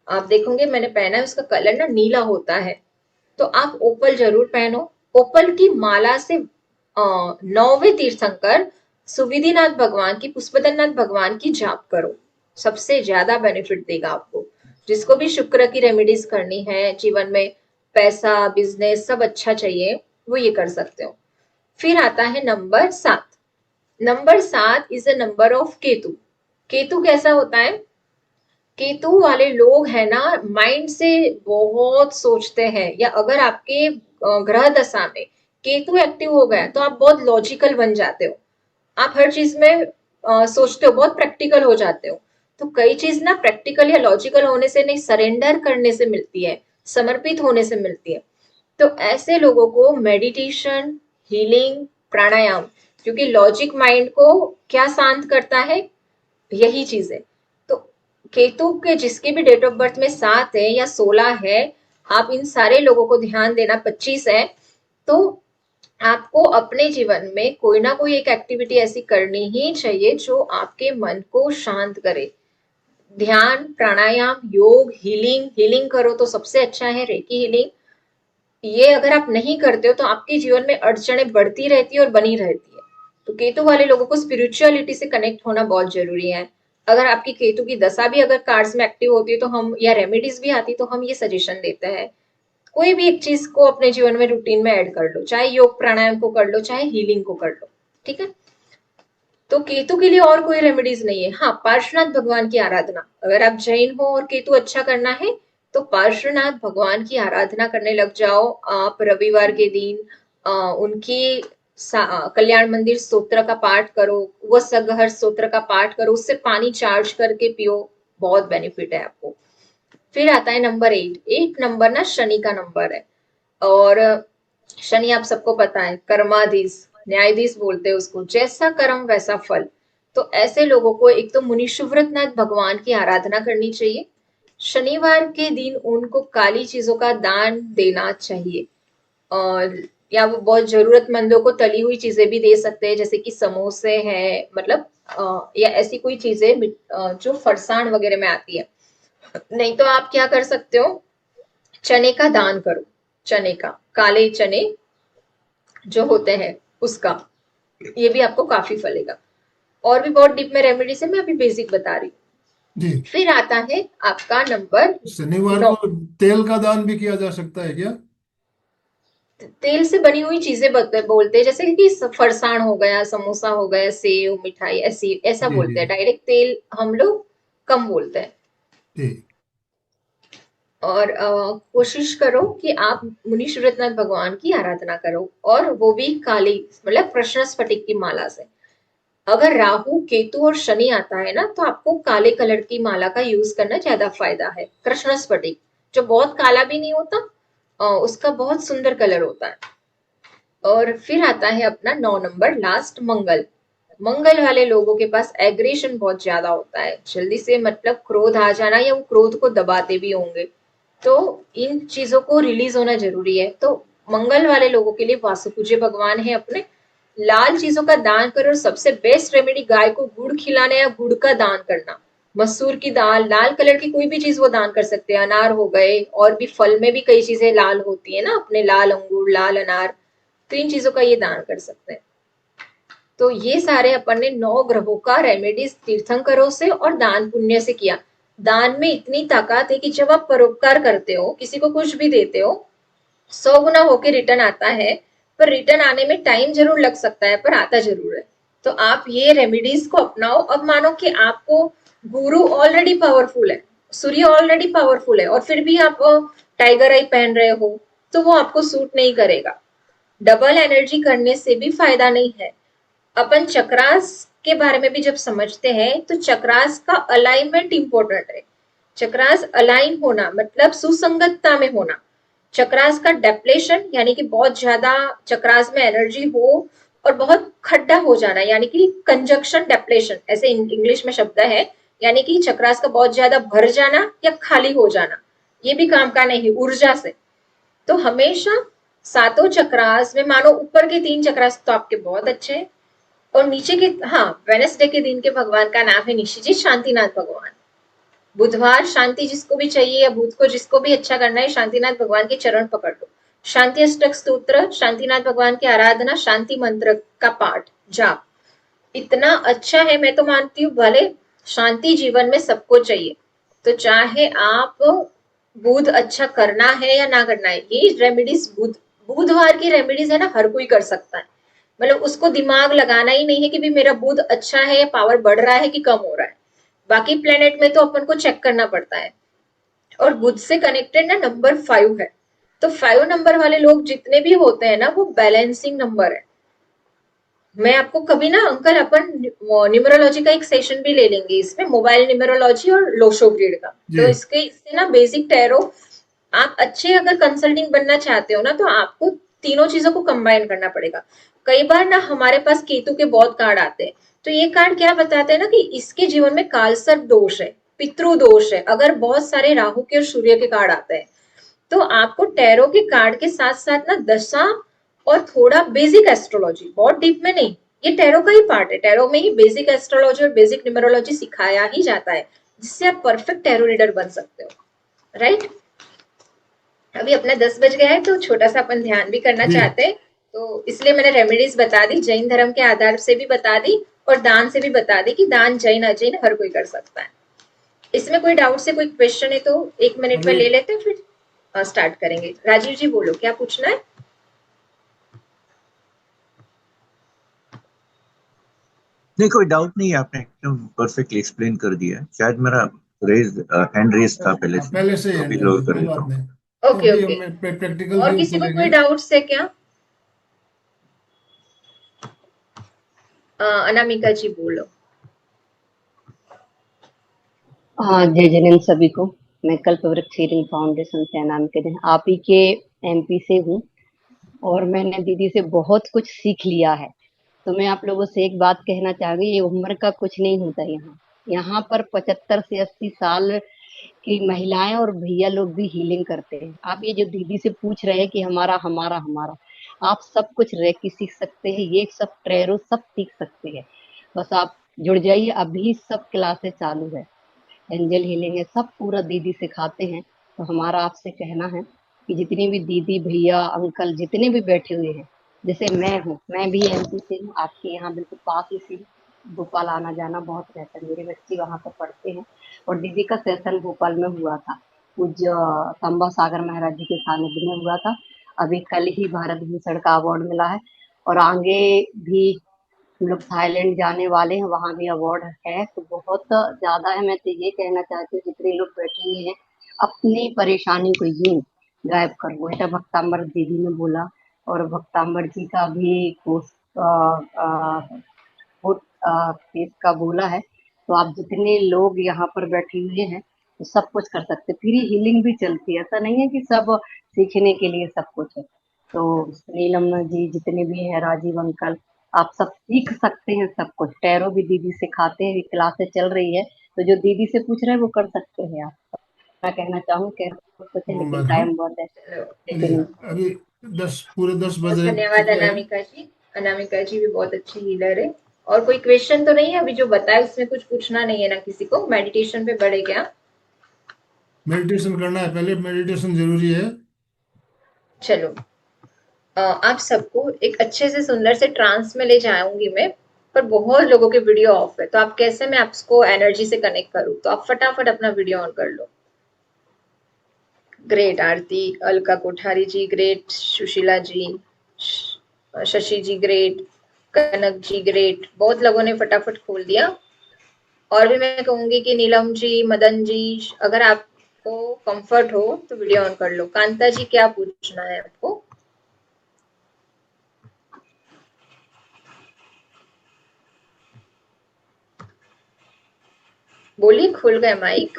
आप देखोगे मैंने पहना है, उसका कलर ना नीला होता है, तो आप ओपल जरूर पहनो। ओपल की माला से 9वें तीर्थंकर सुविधिनाथ भगवान की, पुष्पदन्नाथ भगवान की जाप करो, सबसे ज्यादा बेनिफिट देगा आपको। जिसको भी शुक्र की रेमेडीज करनी है, जीवन में पैसा बिजनेस सब अच्छा चाहिए, वो ये कर सकते हो। फिर आता है number 7। Number 7 is a number of Ketu. Ketu कैसा होता है? केतु वाले लोग है ना, माइंड से बहुत सोचते हैं, या अगर आपके ग्रह दशा में केतु एक्टिव हो गया तो आप बहुत लॉजिकल बन जाते हो, आप हर चीज में सोचते हो, बहुत प्रैक्टिकल हो जाते हो। तो कई चीज ना प्रैक्टिकल या लॉजिकल होने से नहीं, सरेंडर करने से मिलती है, समर्पित होने से मिलती है। तो ऐसे लोगों को मेडिटेशन, हीलिंग, प्राणायाम, क्योंकि लॉजिक माइंड को क्या शांत करता है, यही चीज है। तो केतु के जिसके भी डेट ऑफ बर्थ में 7 है या 16 है, आप इन सारे लोगों को ध्यान देना, 25 है, तो आपको अपने जीवन में कोई ना कोई एक एक्टिविटी ऐसी करनी ही चाहिए जो आपके मन को शांत करे। ध्यान, प्राणायाम, योग, हीलिंग, हीलिंग करो तो सबसे अच्छा है रेकी हीलिंग। ये अगर आप नहीं करते हो तो आपके जीवन में अड़चनें बढ़ती रहती है और बनी रहती है। तो केतु वाले लोगों को स्पिरिचुअलिटी से कनेक्ट होना बहुत जरूरी है। अगर आपकी केतु की दशा भी अगर कार्ड्स में एक्टिव होती है तो हम, या रेमेडीज भी आती, तो हम ये सजेशन देते हैं, कोई भी एक चीज को अपने जीवन में रूटीन में ऐड कर लो, चाहे योग प्राणायाम को कर लो, चाहे हीलिंग को कर लो, ठीक है। तो केतु के लिए और कोई रेमेडीज नहीं है। हाँ, पार्श्वनाथ भगवान की आराधना, अगर आप जैन हो और केतु अच्छा करना है तो पार्श्वनाथ भगवान की आराधना करने लग जाओ। आप रविवार के दिन उनकी कल्याण मंदिर स्तोत्र का पाठ करो, वो सगहर स्तोत्र का पाठ करो, उससे पानी चार्ज करके पियो, बहुत बेनिफिट है आपको। फिर आता है नंबर 8। 8 नंबर ना शनि का नंबर है, और शनि आप सबको पता है कर्माधीश, न्यायाधीश बोलते हैं उसको, जैसा कर्म वैसा फल। तो ऐसे लोगों को एक तो मुनि सुव्रतनाथ भगवान की आराधना करनी चाहिए। शनिवार के दिन उनको काली चीजों का दान देना चाहिए, और या वो बहुत जरूरतमंदों को तली हुई चीजें भी दे सकते हैं, जैसे कि समोसे हैं, मतलब या ऐसी कोई चीजें जो फरसाण वगैरह में आती है। नहीं तो आप क्या कर सकते हो, चने का दान करो, चने का, काले चने जो होते हैं उसका, ये भी आपको काफी फलेगा। और भी बहुत डीप में रेमेडीज है, मैं अभी बेसिक बता रही हूँ। जी। फिर आता है आपका नंबर शनिवार 9। को तेल का दान भी किया जा सकता है क्या? तेल से बनी हुई चीजें बोलते हैं, जैसे कि फरसाण हो गया, समोसा हो गया, सेव, मिठाई, ऐसी ऐसा जी जी बोलते हैं। डायरेक्ट तेल हम लोग कम बोलते हैं। जी। और कोशिश करो कि आप मुनि सूरतनाथ भगवान की आराधना करो, और वो भी काली, मतलब कृष्ण स्फटिक की माला से। अगर राहु केतु और शनि आता है ना, तो आपको काले कलर की माला का यूज करना ज्यादा फायदा है। कृष्ण स्फटिक जो बहुत काला भी नहीं होता, उसका बहुत सुंदर कलर होता है। और फिर आता है अपना 9 नंबर लास्ट, मंगल। मंगल वाले लोगों के पास एग्रेशन बहुत ज्यादा होता है, जल्दी से मतलब क्रोध आ जाना, या वो क्रोध को दबाते भी होंगे। तो इन चीजों को रिलीज होना जरूरी है। तो मंगल वाले लोगों के लिए वासु पूज्य भगवान है अपने, लाल चीजों का दान करो। और सबसे बेस्ट रेमेडी गाय को गुड़ खिलाना या गुड़ का दान करना। मसूर की दाल, लाल कलर की कोई भी चीज वो दान कर सकते हैं। अनार हो गए, और भी फल में भी कई चीजें लाल होती है ना, अपने लाल अंगूर, लाल अनार, तो इन चीजों का ये दान कर सकते हैं। तो ये सारे अपन ने 9 ग्रहों का रेमेडीज तीर्थंकरों से और दान पुण्य से किया। दान में इतनी ताकत है कि जब आप परोपकार करते हो, किसी को कुछ भी देते हो, 100 गुना होके रिटर्न आता है। पर रिटर्न आने में टाइम जरूर लग सकता है, पर आता जरूर है। तो आप ये रेमेडीज को अपनाओ। अब मानो कि आपको गुरु ऑलरेडी पावरफुल है, सूर्य ऑलरेडी पावरफुल है, और फिर भी आप टाइगर आई पहन रहे हो, तो वो आपको सूट नहीं करेगा। डबल एनर्जी करने से भी फायदा नहीं है। अपन चक्रास के बारे में भी जब समझते हैं, तो चक्रास का अलाइनमेंट इंपॉर्टेंट है। चक्रास अलाइन होना मतलब सुसंगतता में होना। चक्रास का डेप्लेशन यानी कि बहुत ज्यादा चक्रास में एनर्जी हो, और बहुत खड्डा हो जाना यानी कि कंजक्शन डेप्लेशन, ऐसे इंग्लिश में शब्द है। यानी कि चक्रास का बहुत ज्यादा भर जाना या खाली हो जाना, ये भी काम का नहीं ऊर्जा से। तो हमेशा सातों चक्रास में, मानो ऊपर के 3 चक्रास तो आपके बहुत अच्छे हैं, और नीचे के, हाँ, वेनसडे के दिन के भगवान का नाम है निशिजी शांतिनाथ भगवान। बुधवार शांति जिसको भी चाहिए, या बुध को जिसको भी अच्छा करना है, शांतिनाथ भगवान के चरण पकड़ लो। शांति अष्टक स्तोत्र, शांतिनाथ भगवान की आराधना, शांति मंत्र का पाठ जाप इतना अच्छा है। मैं तो मानती हूँ भले शांति जीवन में सबको चाहिए, तो चाहे आप बुध अच्छा करना है या ना करना है, ये रेमेडीज बुधवार की रेमेडीज है ना, हर कोई कर सकता है। मतलब उसको दिमाग लगाना ही नहीं है कि भी मेरा बुध अच्छा है, पावर बढ़ रहा है कि कम हो रहा है। बाकी प्लेनेट में तो अपन को चेक करना पड़ता है। और बुध से कनेक्टेड ना नंबर 5 है। तो 5 नंबर वाले लोग जितने भी होते हैं ना, वो बैलेंसिंग नंबर है। मैं आपको कभी ना अंकल, अपन न्यूमरोलॉजी का एक सेशन भी ले लेंगे, इसमें मोबाइल न्यूमरोलॉजी और लोशो ग्रिड का। तो इससे ना बेसिक टैरो, आप अच्छे अगर कंसल्टिंग बनना चाहते हो ना, तो आपको तीनों चीजों को कंबाइन करना पड़ेगा। कई बार ना हमारे पास केतु के बहुत कार्ड आते हैं, तो ये कार्ड क्या बताते हैं ना कि इसके जीवन में कालसर्प दोष है, पितृ दोष है, अगर बहुत सारे राहु के और सूर्य के कार्ड आते हैं। तो आपको टैरो के कार्ड के साथ साथ ना दशा और थोड़ा बेसिक एस्ट्रोलॉजी, बहुत डीप में नहीं, ये टैरो का ही पार्ट है। टैरो में ही बेसिक एस्ट्रोलॉजी और बेसिक न्यूमरोलॉजी सिखाया ही जाता है, जिससे आप परफेक्ट टैरो रीडर बन सकते हो। राइट, अभी अपना 10 बज गया है, तो छोटा सा अपन ध्यान भी करना चाहते हैं, तो इसलिए मैंने रेमेडीज बता दी, जैन धर्म के आधार से भी बता दी, और दान से भी बता दी कि दान जैन अजैन हर कोई कर सकता है। इसमें कोई डाउट से कोई क्वेश्चन है तो 1 मिनट में ले लेते हैं, फिर स्टार्ट करेंगे। राजीव जी बोलो, क्या पूछना है? नहीं, कोई डाउट नहीं है, आपने एकदम परफेक्टली एक्सप्लेन कर दिया है। शायद मेरा हैंड रेज था पहले से ही अभी है, लोग कर कोई देता बात हूँ। नहीं। ओके तो ओके, प्रैक्टिकल और भी किसी को बोलेंगे। कोई डाउट्स है क्या? अनामिका जी बोलो। हाँ, जय जिनेन्द्र सभी को। मैं कल्पवृक्ष हीलिंग फाउंडेशन से अनामिका दिन आप ही के एमपी से हूँ, और मैंने दीदी से बहुत कुछ सीख लिया है। तो मैं आप लोगों से एक बात कहना चाहूंगी, ये उम्र का कुछ नहीं होता। यहाँ पर 75 से 80 साल की महिलाएं और भैया लोग भी हीलिंग करते हैं। आप ये जो दीदी से पूछ रहे हैं कि हमारा हमारा हमारा, आप सब कुछ रेकी सीख सकते हैं, ये सब ट्रेरो सब सीख सकते हैं। बस आप जुड़ जाइए, अभी सब क्लासेस चालू है, एंजल हीलिंग है, सब पूरा दीदी सिखाते हैं। तो हमारा आपसे कहना है कि जितनी भी दीदी भैया अंकल जितने भी बैठे हुए हैं, जैसे मैं हूँ, मैं भी एमपी से हूँ, आपके यहाँ बिल्कुल पास ही से, भोपाल आना जाना बहुत रहता है, मेरे बच्चे वहाँ पर पढ़ते हैं। और दीदी का सेशन भोपाल में हुआ था, पूज्य संबा सागर महाराज जी के सानिध्य में हुआ था। अभी कल ही भारत भूषण का अवार्ड मिला है, और आगे भी हम लोग थाईलैंड जाने वाले हैं, वहां भी अवार्ड है। तो बहुत ज्यादा है। मैं तो ये कहना चाहती हूँ, जितने लोग बैठे हुए हैं, अपनी परेशानी को यूं गायब कर वो, ऐसा भक्ताम्बर दीदी ने बोला। और भक्ताम्बर जी का भी कोर्स फेस का बोला है। तो आप जितने लोग यहाँ पर बैठे हुए हैं, तो सब कुछ कर सकते। फ्री हीलिंग भी चलती है, ऐसा नहीं है कि सब सीखने के लिए सब कुछ है। तो नीलम जी जितने भी हैं, राजीव अंकल, आप सब सीख सकते हैं सब कुछ। टैरो भी दीदी सिखाते हैं, क्लासेस चल रही है, तो जो दीदी से पूछ रहे हैं वो कर सकते हैं आप। कहना चाहूँ कह कुछ है, ओम लेकिन अरहम। टाइम बहुत है। चलो चलिए, लेकिन अभी पूरे 10 बहुत बज धन्यवाद चुके हैं। अनामिका जी। अनामिका जी भी बहुत अच्छी हीलर है। और कोई क्वेश्चन तो नहीं है अभी जो बताए उसमें कुछ पूछना नहीं है ना किसी को? मेडिटेशन पे बढ़े क्या? मेडिटेशन करना है, पहले मेडिटेशन जरूरी है। चलो, आप सबको एक अच्छे से सुंदर से ट्रांस में ले जाऊंगी मैं, पर बहुत लोगों के वीडियो ऑफ है, तो आप कैसे मैं आपको एनर्जी से कनेक्ट करूं? तो आप फटाफट अपना वीडियो ऑन कर लो। ग्रेट आरती, अलका कोठारी जी ग्रेट, सुशीला जी, शशि जी ग्रेट, कनक जी ग्रेट, बहुत लोगों ने फटाफट खोल दिया। और भी मैं कहूंगी कि नीलम जी, मदन जी, अगर आपको कंफर्ट हो तो वीडियो ऑन कर लो। कांता जी क्या पूछना है आपको? बोलिए, खुल गए माइक।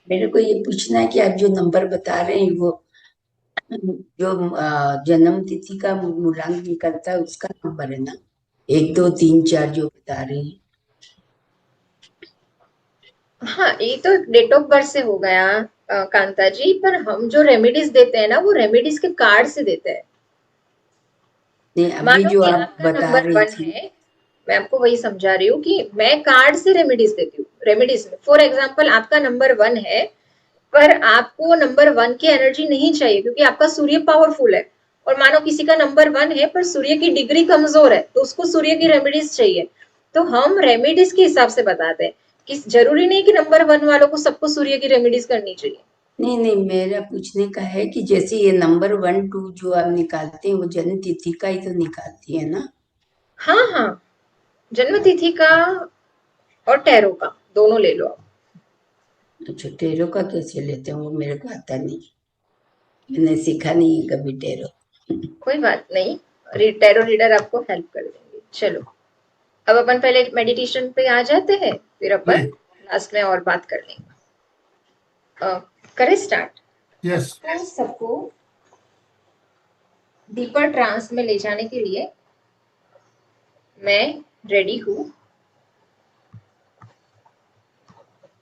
मेरे को ये पूछना है कि आप जो नंबर बता रहे हैं वो जो जन्म तिथि का मूलांक निकलता है उसका नंबर है ना? 1 2 3 4 जो बता रहे हैं। हाँ, ये तो डेट ऑफ बर्थ से हो गया कांता जी, पर हम जो रेमेडीज देते हैं ना वो रेमेडीज के कार्ड से देते हैं। नहीं, अभी मानो जो कि आप आपका बता नंबर रही 1 थी। है, मैं आपको वही समझा रही हूँ कि मैं कार्ड से रेमेडीज देती हूँ। रेमेडीज में फॉर एग्जाम्पल आपका नंबर 1 है, पर आपको नंबर 1 की एनर्जी नहीं चाहिए क्योंकि आपका सूर्य पावरफुल है। और मानो किसी का नंबर 1 है पर सूर्य की डिग्री कमजोर है, तो उसको सूर्य की रेमेडीज चाहिए। तो हम रेमेडीज के हिसाब से बताते हैं कि जरूरी नहीं कि नंबर 1 वालों को सबको सूर्य की रेमेडीज करनी चाहिए। नहीं नहीं, मेरा पूछने का है कि जैसे ये नंबर 1 2 जो आप निकालते हैं वो जन्म तिथि का ही तो निकालती है ना? हाँ हाँ, जन्म तिथि का और टैरो का दोनों ले लो आप। अच्छा, टेरो का कैसे लेते हैं वो मेरे को आता नहीं, मैंने सीखा नहीं है कभी टेरो। कोई बात नहीं, टैरो रीडर आपको हेल्प कर देंगे। चलो, अब अपन पहले मेडिटेशन पे आ जाते हैं, फिर जी। अपन लास्ट में और बात कर लेंगे। करें स्टार्ट? यस। तो सबको डीपर ट्रांस में ले जाने के लिए मैं रेडी हूँ।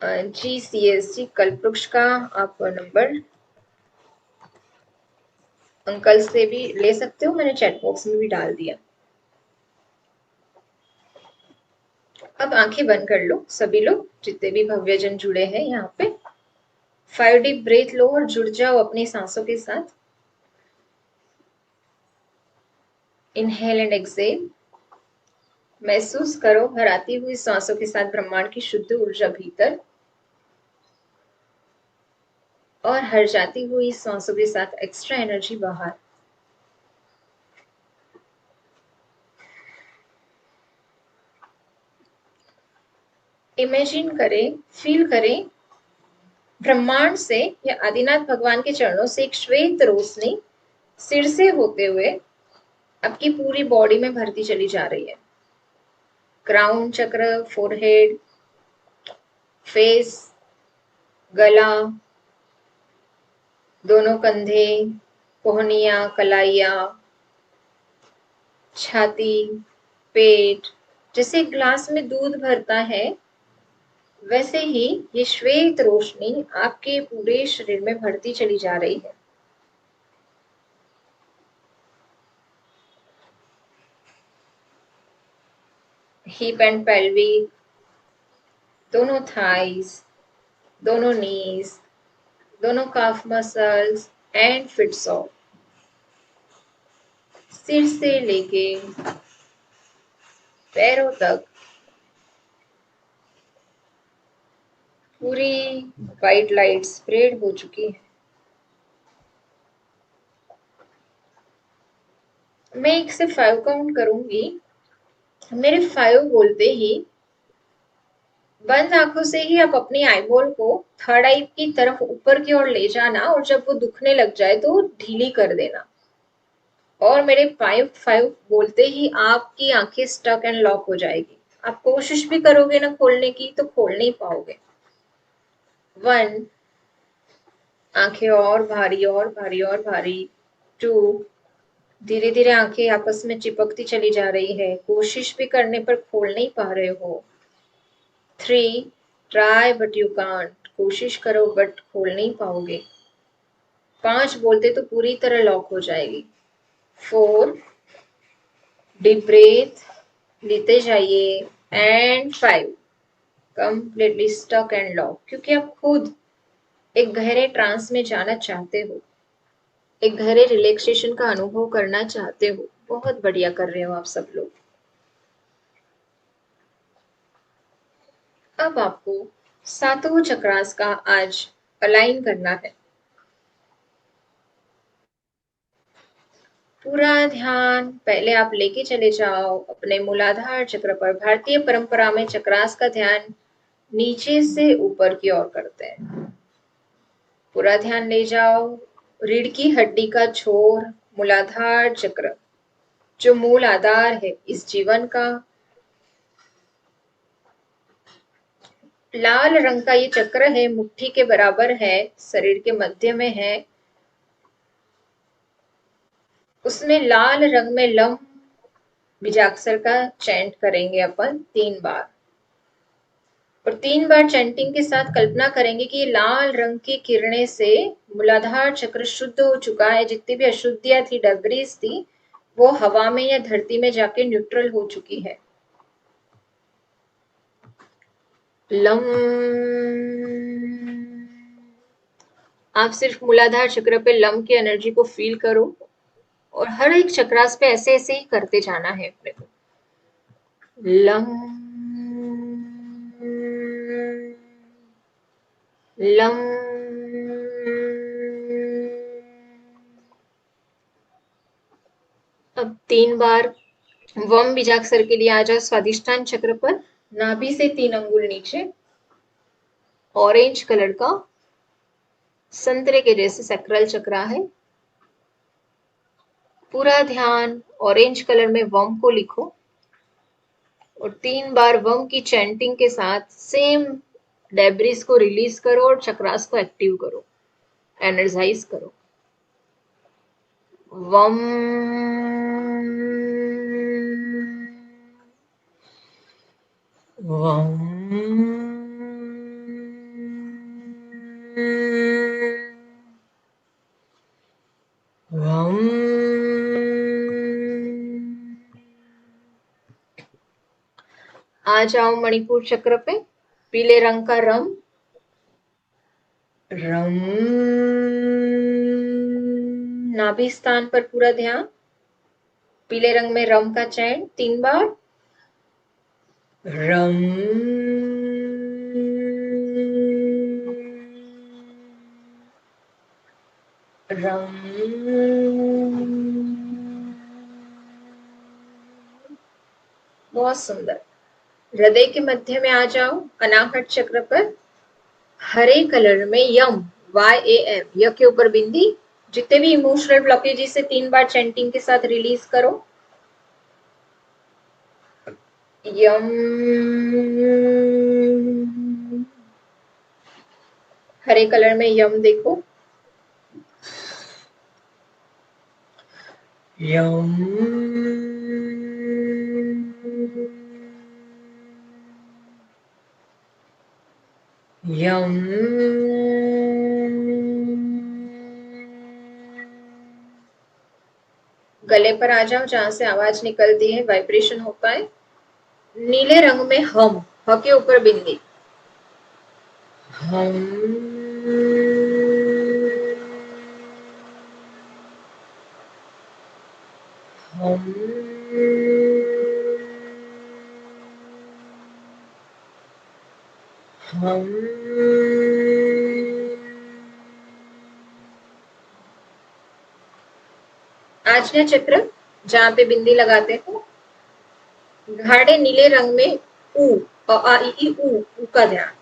GCSG कल्पवृक्ष का आप नंबर अंकल से भी ले सकते हो, मैंने चैट बॉक्स में भी डाल दिया। अब आंखें बंद कर लो सभी लोग, जितने भी भव्यजन जुड़े हैं यहाँ पे। 5 डीप ब्रेथ लो और जुड़ जाओ अपनी सांसों के साथ। Inhale and exhale. महसूस करो हर आती हुई सांसों के साथ ब्रह्मांड की शुद्ध ऊर्जा भीतर, और हर जाती हुई सांसों के साथ एक्स्ट्रा एनर्जी बाहर। इमेजिन करें, फील करें, ब्रह्मांड से या आदिनाथ भगवान के चरणों से एक श्वेत रोशनी सिर से होते हुए आपकी पूरी बॉडी में भरती चली जा रही है। क्राउन चक्र, फोरहेड, फेस, गला, दोनों कंधे, कोहनिया, कलाइया, छाती, पेट। जैसे ग्लास में दूध भरता है वैसे ही ये श्वेत रोशनी आपके पूरे शरीर में भरती चली जा रही है। हिप एंड पेल्विक, दोनों थाइस, दोनों नीज, दोनों काफ मसल्स एंड फिट्स ऑफ, सिर से लेके पैरों तक पूरी वाइट लाइट स्प्रेड हो चुकी है। मैं 1 से 5 काउंट करूंगी। मेरे 5 बोलते ही बंद आंखों से ही आप अपनी आईबॉल को थर्ड आई की तरफ ऊपर की ओर ले जाना, और जब वो दुखने लग जाए तो ढीली कर देना। और मेरे 5 बोलते ही आपकी आंखें स्टक एंड लॉक हो जाएगी। आप कोशिश भी करोगे ना खोलने की तो खोल नहीं पाओगे। 1, आंखें और भारी और भारी और भारी। 2, धीरे धीरे आंखें आपस में चिपकती चली जा रही है, कोशिश भी करने पर खोल नहीं पा रहे हो। 3, ट्राई बट यू कांट, कोशिश करो बट खोल नहीं पाओगे। 5 बोलते तो पूरी तरह लॉक हो जाएगी। 4 डीप ब्रेथ लेते जाइए and 5 completely stuck and lock, क्योंकि आप खुद एक गहरे ट्रांस में जाना चाहते हो, एक गहरे रिलैक्सेशन का अनुभव करना चाहते हो। बहुत बढ़िया कर रहे हो आप सब लोग। अब आपको सातों चक्रास का आज अलाइन करना है। पूरा ध्यान पहले आप लेके चले जाओ अपने मूलाधार चक्र पर। भारतीय परंपरा में चक्रास का ध्यान नीचे से ऊपर की ओर करते हैं। पूरा ध्यान ले जाओ रीढ़ की हड्डी का छोर, मूलाधार चक्र जो मूल आधार है इस जीवन का। लाल रंग का ये चक्र है, मुट्ठी के बराबर है, शरीर के मध्य में है। उसमें लाल रंग में लम बीजाक्षर का चैंट करेंगे अपन 3 बार, और 3 बार चैंटिंग के साथ कल्पना करेंगे कि लाल रंग की किरणें से मूलाधार चक्र शुद्ध हो चुका है। जितनी भी अशुद्धियां थी, डबरीज थी, वो हवा में या धरती में जाके न्यूट्रल हो चुकी है। लम, आप सिर्फ मूलाधार चक्र पे लम की एनर्जी को फील करो और हर एक चक्रास पे ऐसे ऐसे ही करते जाना है अपने को। Lump lump. अब 3 बार वम बीजाक्षर के लिए आ जाओ स्वादिष्टान चक्र पर, नाभि से 3 अंगुल नीचे, ऑरेंज कलर का संतरे के जैसे सैक्रल चक्र है। पूरा ध्यान ऑरेंज कलर में वम को लिखो और 3 बार वम की चैंटिंग के साथ सेम डेब्रिस को रिलीज करो और चक्रास को एक्टिव करो, एनर्जाइज करो। वम वम वम। आ जाओ मणिपुर चक्र पे, पीले रंग का रम, रम। नाभि स्थान पर पूरा ध्यान, पीले रंग में रम का चैन 3 बार, रम रम। बहुत सुंदर। हृदय के मध्य में आ जाओ, अनाहत चक्र पर हरे कलर में यम, YAM, य के ऊपर बिंदी। जितने भी इमोशनल ब्लॉकेजेस से 3 बार चैंटिंग के साथ रिलीज करो। यम। हरे कलर में यम देखो, यम। यम। गले पर आ जाओ, जहां से आवाज निकलती है, वाइब्रेशन होता है। नीले रंग में हम, ह के ऊपर बिंदी, हम। हम। हम। आज्ञा चक्र, जहां पे बिंदी लगाते हो, गाढ़े नीले रंग में ऊ, आ ई ई ऊ का ध्यान।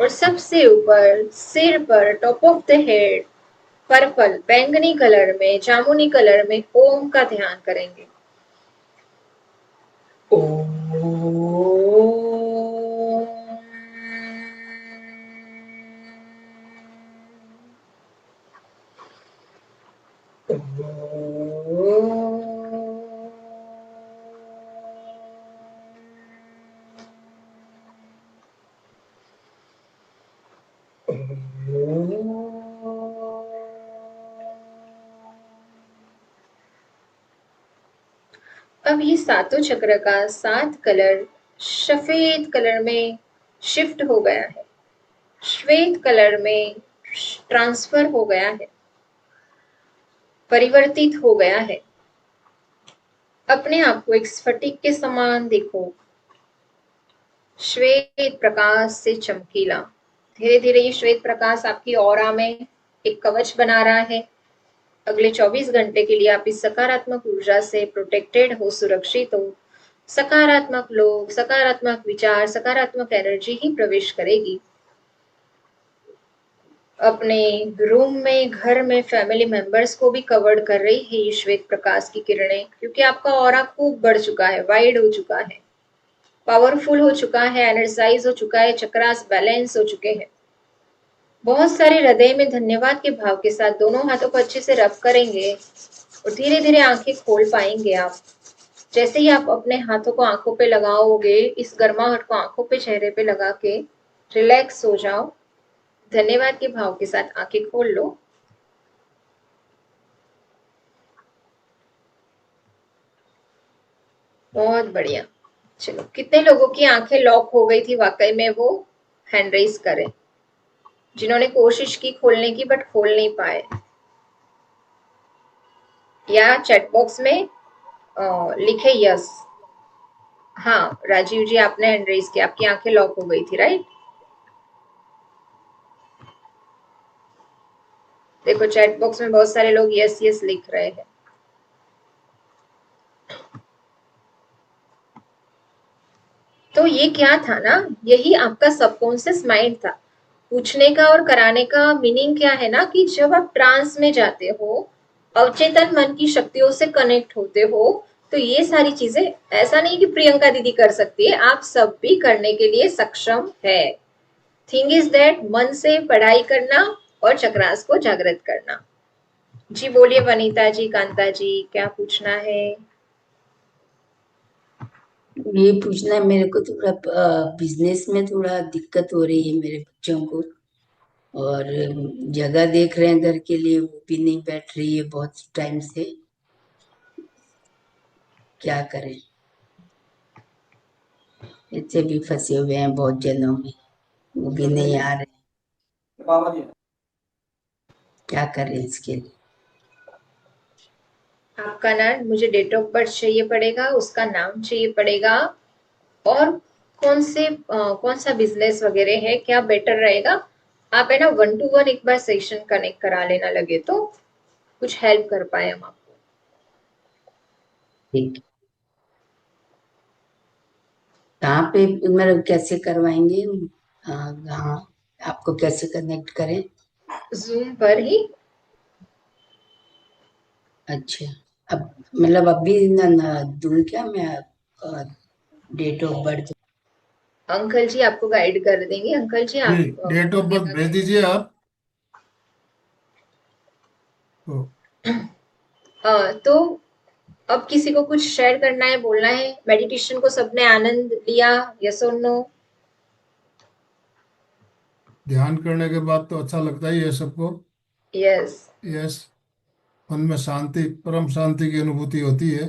और सबसे ऊपर सिर पर, top of the head, purple बैंगनी कलर में, जामुनी कलर में ओम का ध्यान करेंगे। अब ये सातों चक्र का 7 कलर सफेद कलर में शिफ्ट हो गया है, श्वेत कलर में ट्रांसफर हो गया है, परिवर्तित हो गया है। अपने आप को एक स्फटिक के समान देखो, श्वेत प्रकाश से चमकीला। धीरे धीरे ये श्वेत प्रकाश आपकी ऑरा में एक कवच बना रहा है। अगले 24 घंटे के लिए आप इस सकारात्मक ऊर्जा से प्रोटेक्टेड हो, सुरक्षित हो। सकारात्मक लोग, सकारात्मक विचार, सकारात्मक एनर्जी ही प्रवेश करेगी अपने रूम में, घर में। फैमिली मेंबर्स को भी कवर्ड कर रही है ये श्वेत प्रकाश की किरणें, क्योंकि आपका ऑरा खूब बढ़ चुका है, वाइड हो चुका है, पावरफुल हो चुका है, एनर्जाइज हो चुका है, चक्रास बैलेंस हो चुके हैं। बहुत सारे हृदय में धन्यवाद के भाव के साथ दोनों हाथों को अच्छे से रब करेंगे और धीरे धीरे आंखें खोल पाएंगे आप। जैसे ही आप अपने हाथों को आंखों पे लगाओगे, इस गर्माहट को आंखों पे, चेहरे पे लगा के रिलैक्स हो जाओ। धन्यवाद के भाव के साथ आंखें खोल लो। बहुत बढ़िया। चलो, कितने लोगों की आंखें लॉक हो गई थी वाकई में, वो हैंड रेज करें। जिन्होंने कोशिश की खोलने की बट खोल नहीं पाए, या चैट बॉक्स में लिखे यस। हाँ राजीव जी, आपने हैंड रेज किया, आपकी आंखें लॉक हो गई थी, राइट? देखो चैट बॉक्स में बहुत सारे लोग यस यस लिख रहे हैं। तो ये क्या था ना, यही आपका सबकॉन्शियस माइंड था। पूछने का और कराने का मीनिंग क्या है ना, कि जब आप ट्रांस में जाते हो, अवचेतन मन की शक्तियों से कनेक्ट होते हो, तो ये सारी चीजें, ऐसा नहीं कि प्रियंका दीदी कर सकती है, आप सब भी करने के लिए सक्षम है। थिंग इज दैट मन से पढ़ाई करना और चक्रास को जागृत करना। जी बोलिए वनीता जी, कांता जी, क्या पूछना है? ये पूछना है मेरे को, थोड़ा बिजनेस में थोड़ा दिक्कत हो रही है मेरे बच्चों को, और जगह देख रहे हैं घर के लिए, वो भी नहीं बैठ रही है बहुत टाइम से। क्या करें? इतने भी फंसे हुए हैं बहुत जनों में, वो भी नहीं आ रहे। क्या करें इसके लिए? आपका नाम, मुझे डेट ऑफ बर्थ चाहिए पड़ेगा, उसका नाम चाहिए पड़ेगा, और कौन सा बिजनेस वगैरह है, क्या बेटर रहेगा। आप है ना 1 to 1 एक बार सेशन कनेक्ट करा लेना, लगे तो कुछ हेल्प कर पाए हम आपको। ठीक है। कहाँ पे मतलब कैसे करवाएंगे? हाँ, आपको कैसे कनेक्ट करें? जूम पर ही। अच्छा, अब मतलब अभी ना दूं क्या मैं डेट ऑफ बर्थ? अंकल जी आपको गाइड कर देंगे। अंकल जी जी, आप डेट ऑफ बर्थ भेज दीजिए आप। तो अब किसी को कुछ शेयर करना है, बोलना है? मेडिटेशन को सबने आनंद लिया, यस और नो? ध्यान करने के बाद तो अच्छा लगता ही है सबको। यस। यस, मन में शांति, परम शांति की अनुभूति होती है।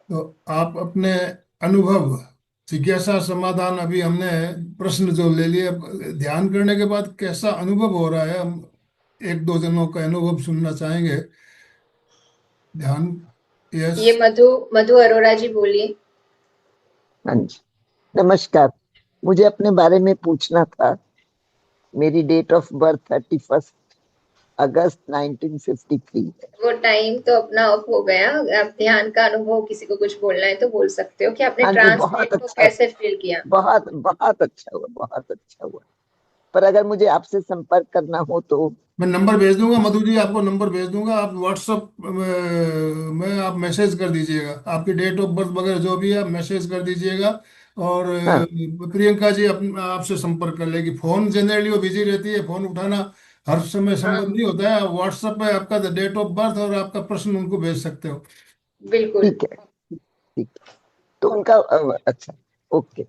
तो आप अपने अनुभव, जिज्ञासा, समाधान, अभी हमने प्रश्न जो ले लिए, अब ध्यान करने के बाद कैसा अनुभव हो रहा है, हम एक दो जनों का अनुभव सुनना चाहेंगे। ध्यान। यस। ये मधु मधु अरोड़ा जी बोलिए। हाँ जी, नमस्कार। मुझे अपने बारे में पूछना था। मेरी डेट ऑफ बर्थ 31 अगस्त 1953 है। वो टाइम तो अपना ऑफ हो गया। आप ध्यान का अनुभव, किसी को कुछ बोलना है तो बोल सकते हो कि आपने हाँ जी, ट्रांस बहुत स्टेट को अच्छा, कैसे फील किया। बहुत बहुत अच्छा हुआ, बहुत अच्छा हुआ। पर अगर मुझे आपसे संपर्क करना हो तो? मैं नंबर भेज दूंगा मधु जी, आपको नंबर भेज दूंगा, आप व्हाट्सअप में आप मैसेज कर दीजिएगा, आपकी डेट ऑफ बर्थ वगैरह जो भी है आप मैसेज कर दीजिएगा। और हाँ प्रियंका जी आपसे संपर्क कर लेगी। फोन जनरली वो बिजी रहती है, फोन उठाना हर समय संभव नहीं हाँ होता है। व्हाट्सएप पे आपका डेट ऑफ बर्थ और आपका प्रश्न उनको भेज सकते हो। बिल्कुल। ठीक है, ठीक है। तो उनका अच्छा, ओके,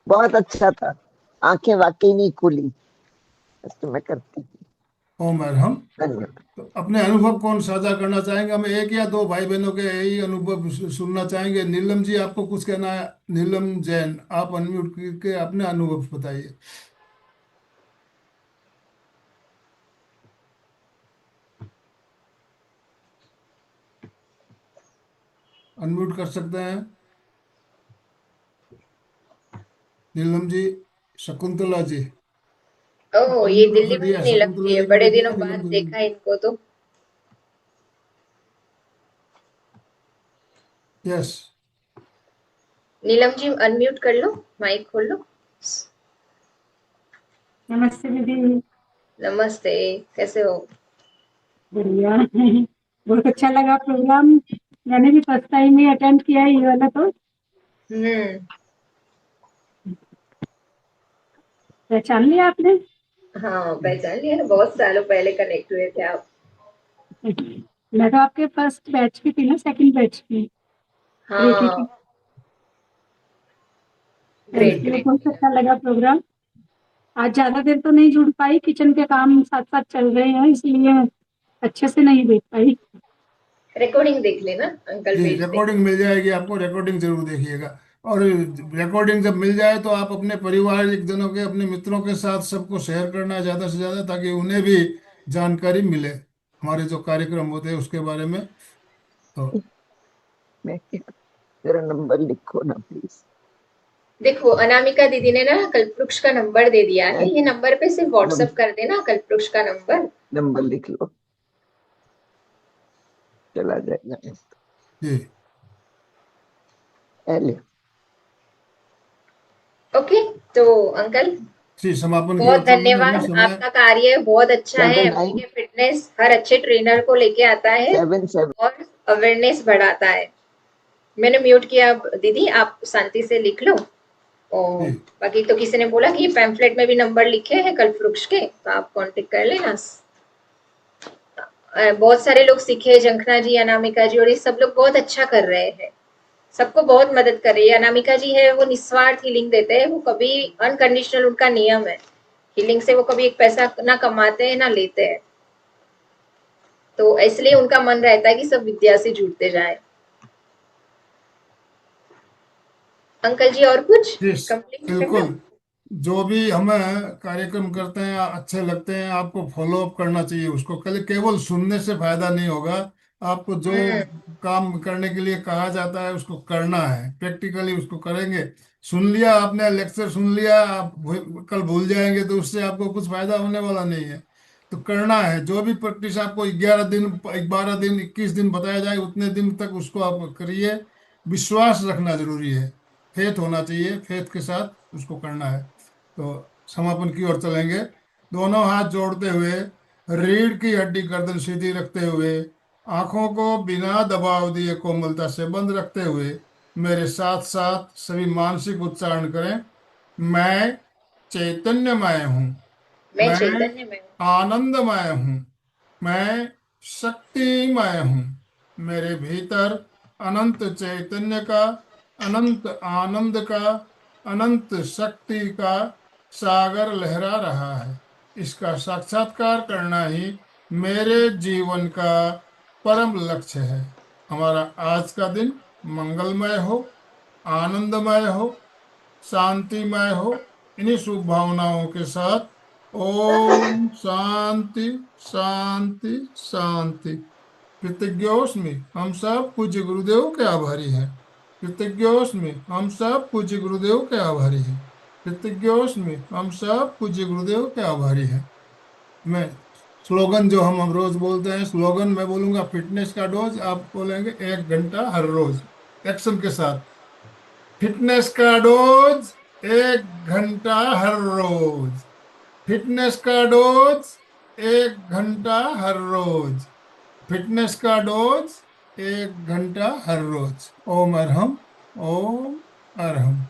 बहुत अच्छा था, आंखें वाकई नहीं खुली। बस तो मैं करती हूँ। ओम अरहम। धन्यवाद। तो अपने अनुभव कौन साझा करना चाहेंगे? हम एक या दो भाई बहनों के यही अनुभव सुनना चाहेंगे। नीलम जी आपको कुछ कहना है? नीलम जैन, आप अनम्यूट करके अपने अनुभव बताइए। अनम्यूट कर सकते हैं नीलम जी। शकुंतला जी, ओह, ये अनम्यूट दिल्ली कर वाली दिया। नीलम शकुंतला जी है, जी को बड़े देखिए, दिनों बाद नीलम जी। देखा इनको तो। यस। नीलम जी अनम्यूट कर लो, माइक खोल लो। नमस्ते दीदी। नमस्ते, कैसे हो? बढ़िया। बहुत अच्छा लगा प्रोग्राम। मैंने भी फर्स्ट टाइम ही अटेंड किया है ये वाला तो। हम्म। पहचान लिया आपने? हाँ, पहचान लिया ना, बहुत सालों पहले कनेक्ट हुए थे आप। मैं तो आपके फर्स्ट बैच की थी ना, सेकंड बैच की। रेखी की। हाँ, तो ग्रेट इसलिए ग्रेट। बहुत अच्छा लगा प्रोग्राम। आज ज्यादा देर तो नहीं जुड़ पाई, किचन के काम साथ साथ चल रहे हैं, इसलिए अच्छे से नहीं देख पाई। रिकॉर्डिंग देख लेना, अंकल जी, भेज देंगे। रिकॉर्डिंग मिल जाएगी आपको, रिकॉर्डिंग जरूर देखिएगा। और रिकॉर्डिंग जब मिल जाए तो आप अपने परिवार जनों के, अपने मित्रों के साथ सबको शेयर करना है ज़्यादा से ज़्यादा, ताकि उन्हें भी जानकारी मिले हमारे जो कार्यक्रम होते हैं उसके बारे में। तो मैं मेरा नंबर लिखो ना प्लीज। देखो, अनामिका दीदी ने ना कल्पवृक्ष का नंबर दे दिया है, ये नंबर पे सिर्फ व्हाट्सएप कर देना कल्पवृक्ष का नंबर। नंबर लिख लो, चला जाएगा। जी पहले ओके। तो अंकल, जी, समापन की बहुत ओर चल रहे हैं अभी धन्यवाद, समय। आपका कार्य बहुत अच्छा है, सेवन एमपी नाइन के फिटनेस हर अच्छे ट्रेनर को लेके आता है सेवन सेवन और अवेयरनेस बढ़ाता है। मैंने म्यूट किया, अब दीदी आप शांति से लिख लो। और जी बाकी तो किसी ने बोला कि पैम्फलेट में भी नंबर लिखे हैं कल्पवृक्ष के, तो आप कांटेक्ट कर लेना। बहुत सारे लोग सीखे, जंखना जी, अनामिका जी, और ये सब लोग बहुत अच्छा कर रहे हैं, सबको बहुत मदद कर रही है। अनामिका जी है वो निस्वार्थ हीलिंग देते हैं, वो कभी अनकंडीशनल, उनका नियम है हीलिंग से, वो कभी एक पैसा ना कमाते हैं ना लेते हैं, तो इसलिए उनका मन रहता है कि सब विद्या से जुड़ते जाए। अंकल जी और कुछ जी कंप्लीट करना? बिल्कुल। जो भी हमें कार्यक्रम करते हैं अच्छे लगते हैं, आपको फॉलो अप करना चाहिए उसको। केवल सुनने से फायदा नहीं होगा, आपको जो हम्म। काम करने के लिए कहा जाता है उसको करना है, प्रैक्टिकली उसको करेंगे। सुन लिया आपने, लेक्चर सुन लिया, आप कल भूल जाएंगे तो उससे आपको कुछ फायदा होने वाला नहीं है। तो करना है, जो भी प्रैक्टिस आपको 11 दिन, 12 दिन, 21 दिन बताया जाए उतने दिन तक उसको आप करिए। विश्वास रखना जरूरी है, फेथ होना चाहिए, फेथ के साथ उसको करना है। तो समापन की ओर चलेंगे। दोनों हाथ जोड़ते हुए, रीढ़ की हड्डी गर्दन सीधी रखते हुए, आंखों को बिना दबाव दिए कोमलता से बंद रखते हुए, मेरे साथ साथ सभी मानसिक उच्चारण करें। मैं चैतन्यमय हूँ, मैं मैं चैतन्य में हूँ। आनंदमय हूँ, मैं शक्तिमय हूँ। मेरे भीतर अनंत चैतन्य का, अनंत आनंद का, अनंत शक्ति का सागर लहरा रहा है। इसका साक्षात्कार करना ही मेरे जीवन का परम लक्ष्य है। हमारा आज का दिन मंगलमय हो, आनंदमय हो, शांतिमय हो। इन्हीं शुभ भावनाओं के साथ ओम शांति शांति शांति। कृतज्ञोस्मि, हम सब पूज्य गुरुदेव के आभारी हैं। कृतज्ञोस्मि, हम सब पूज्य गुरुदेव के आभारी हैं। कृतज्ञोस्मि, हम सब पूज्य गुरुदेव के आभारी हैं। मैं स्लोगन जो हम रोज बोलते हैं, स्लोगन मैं बोलूंगा फिटनेस का डोज, आप बोलेंगे 1 घंटा हर रोज, एक्शन के साथ। फिटनेस का डोज 1 घंटा हर रोज। फिटनेस का डोज 1 घंटा हर रोज। फिटनेस का डोज 1 घंटा हर रोज। ओम अरहम, ओम अरहम।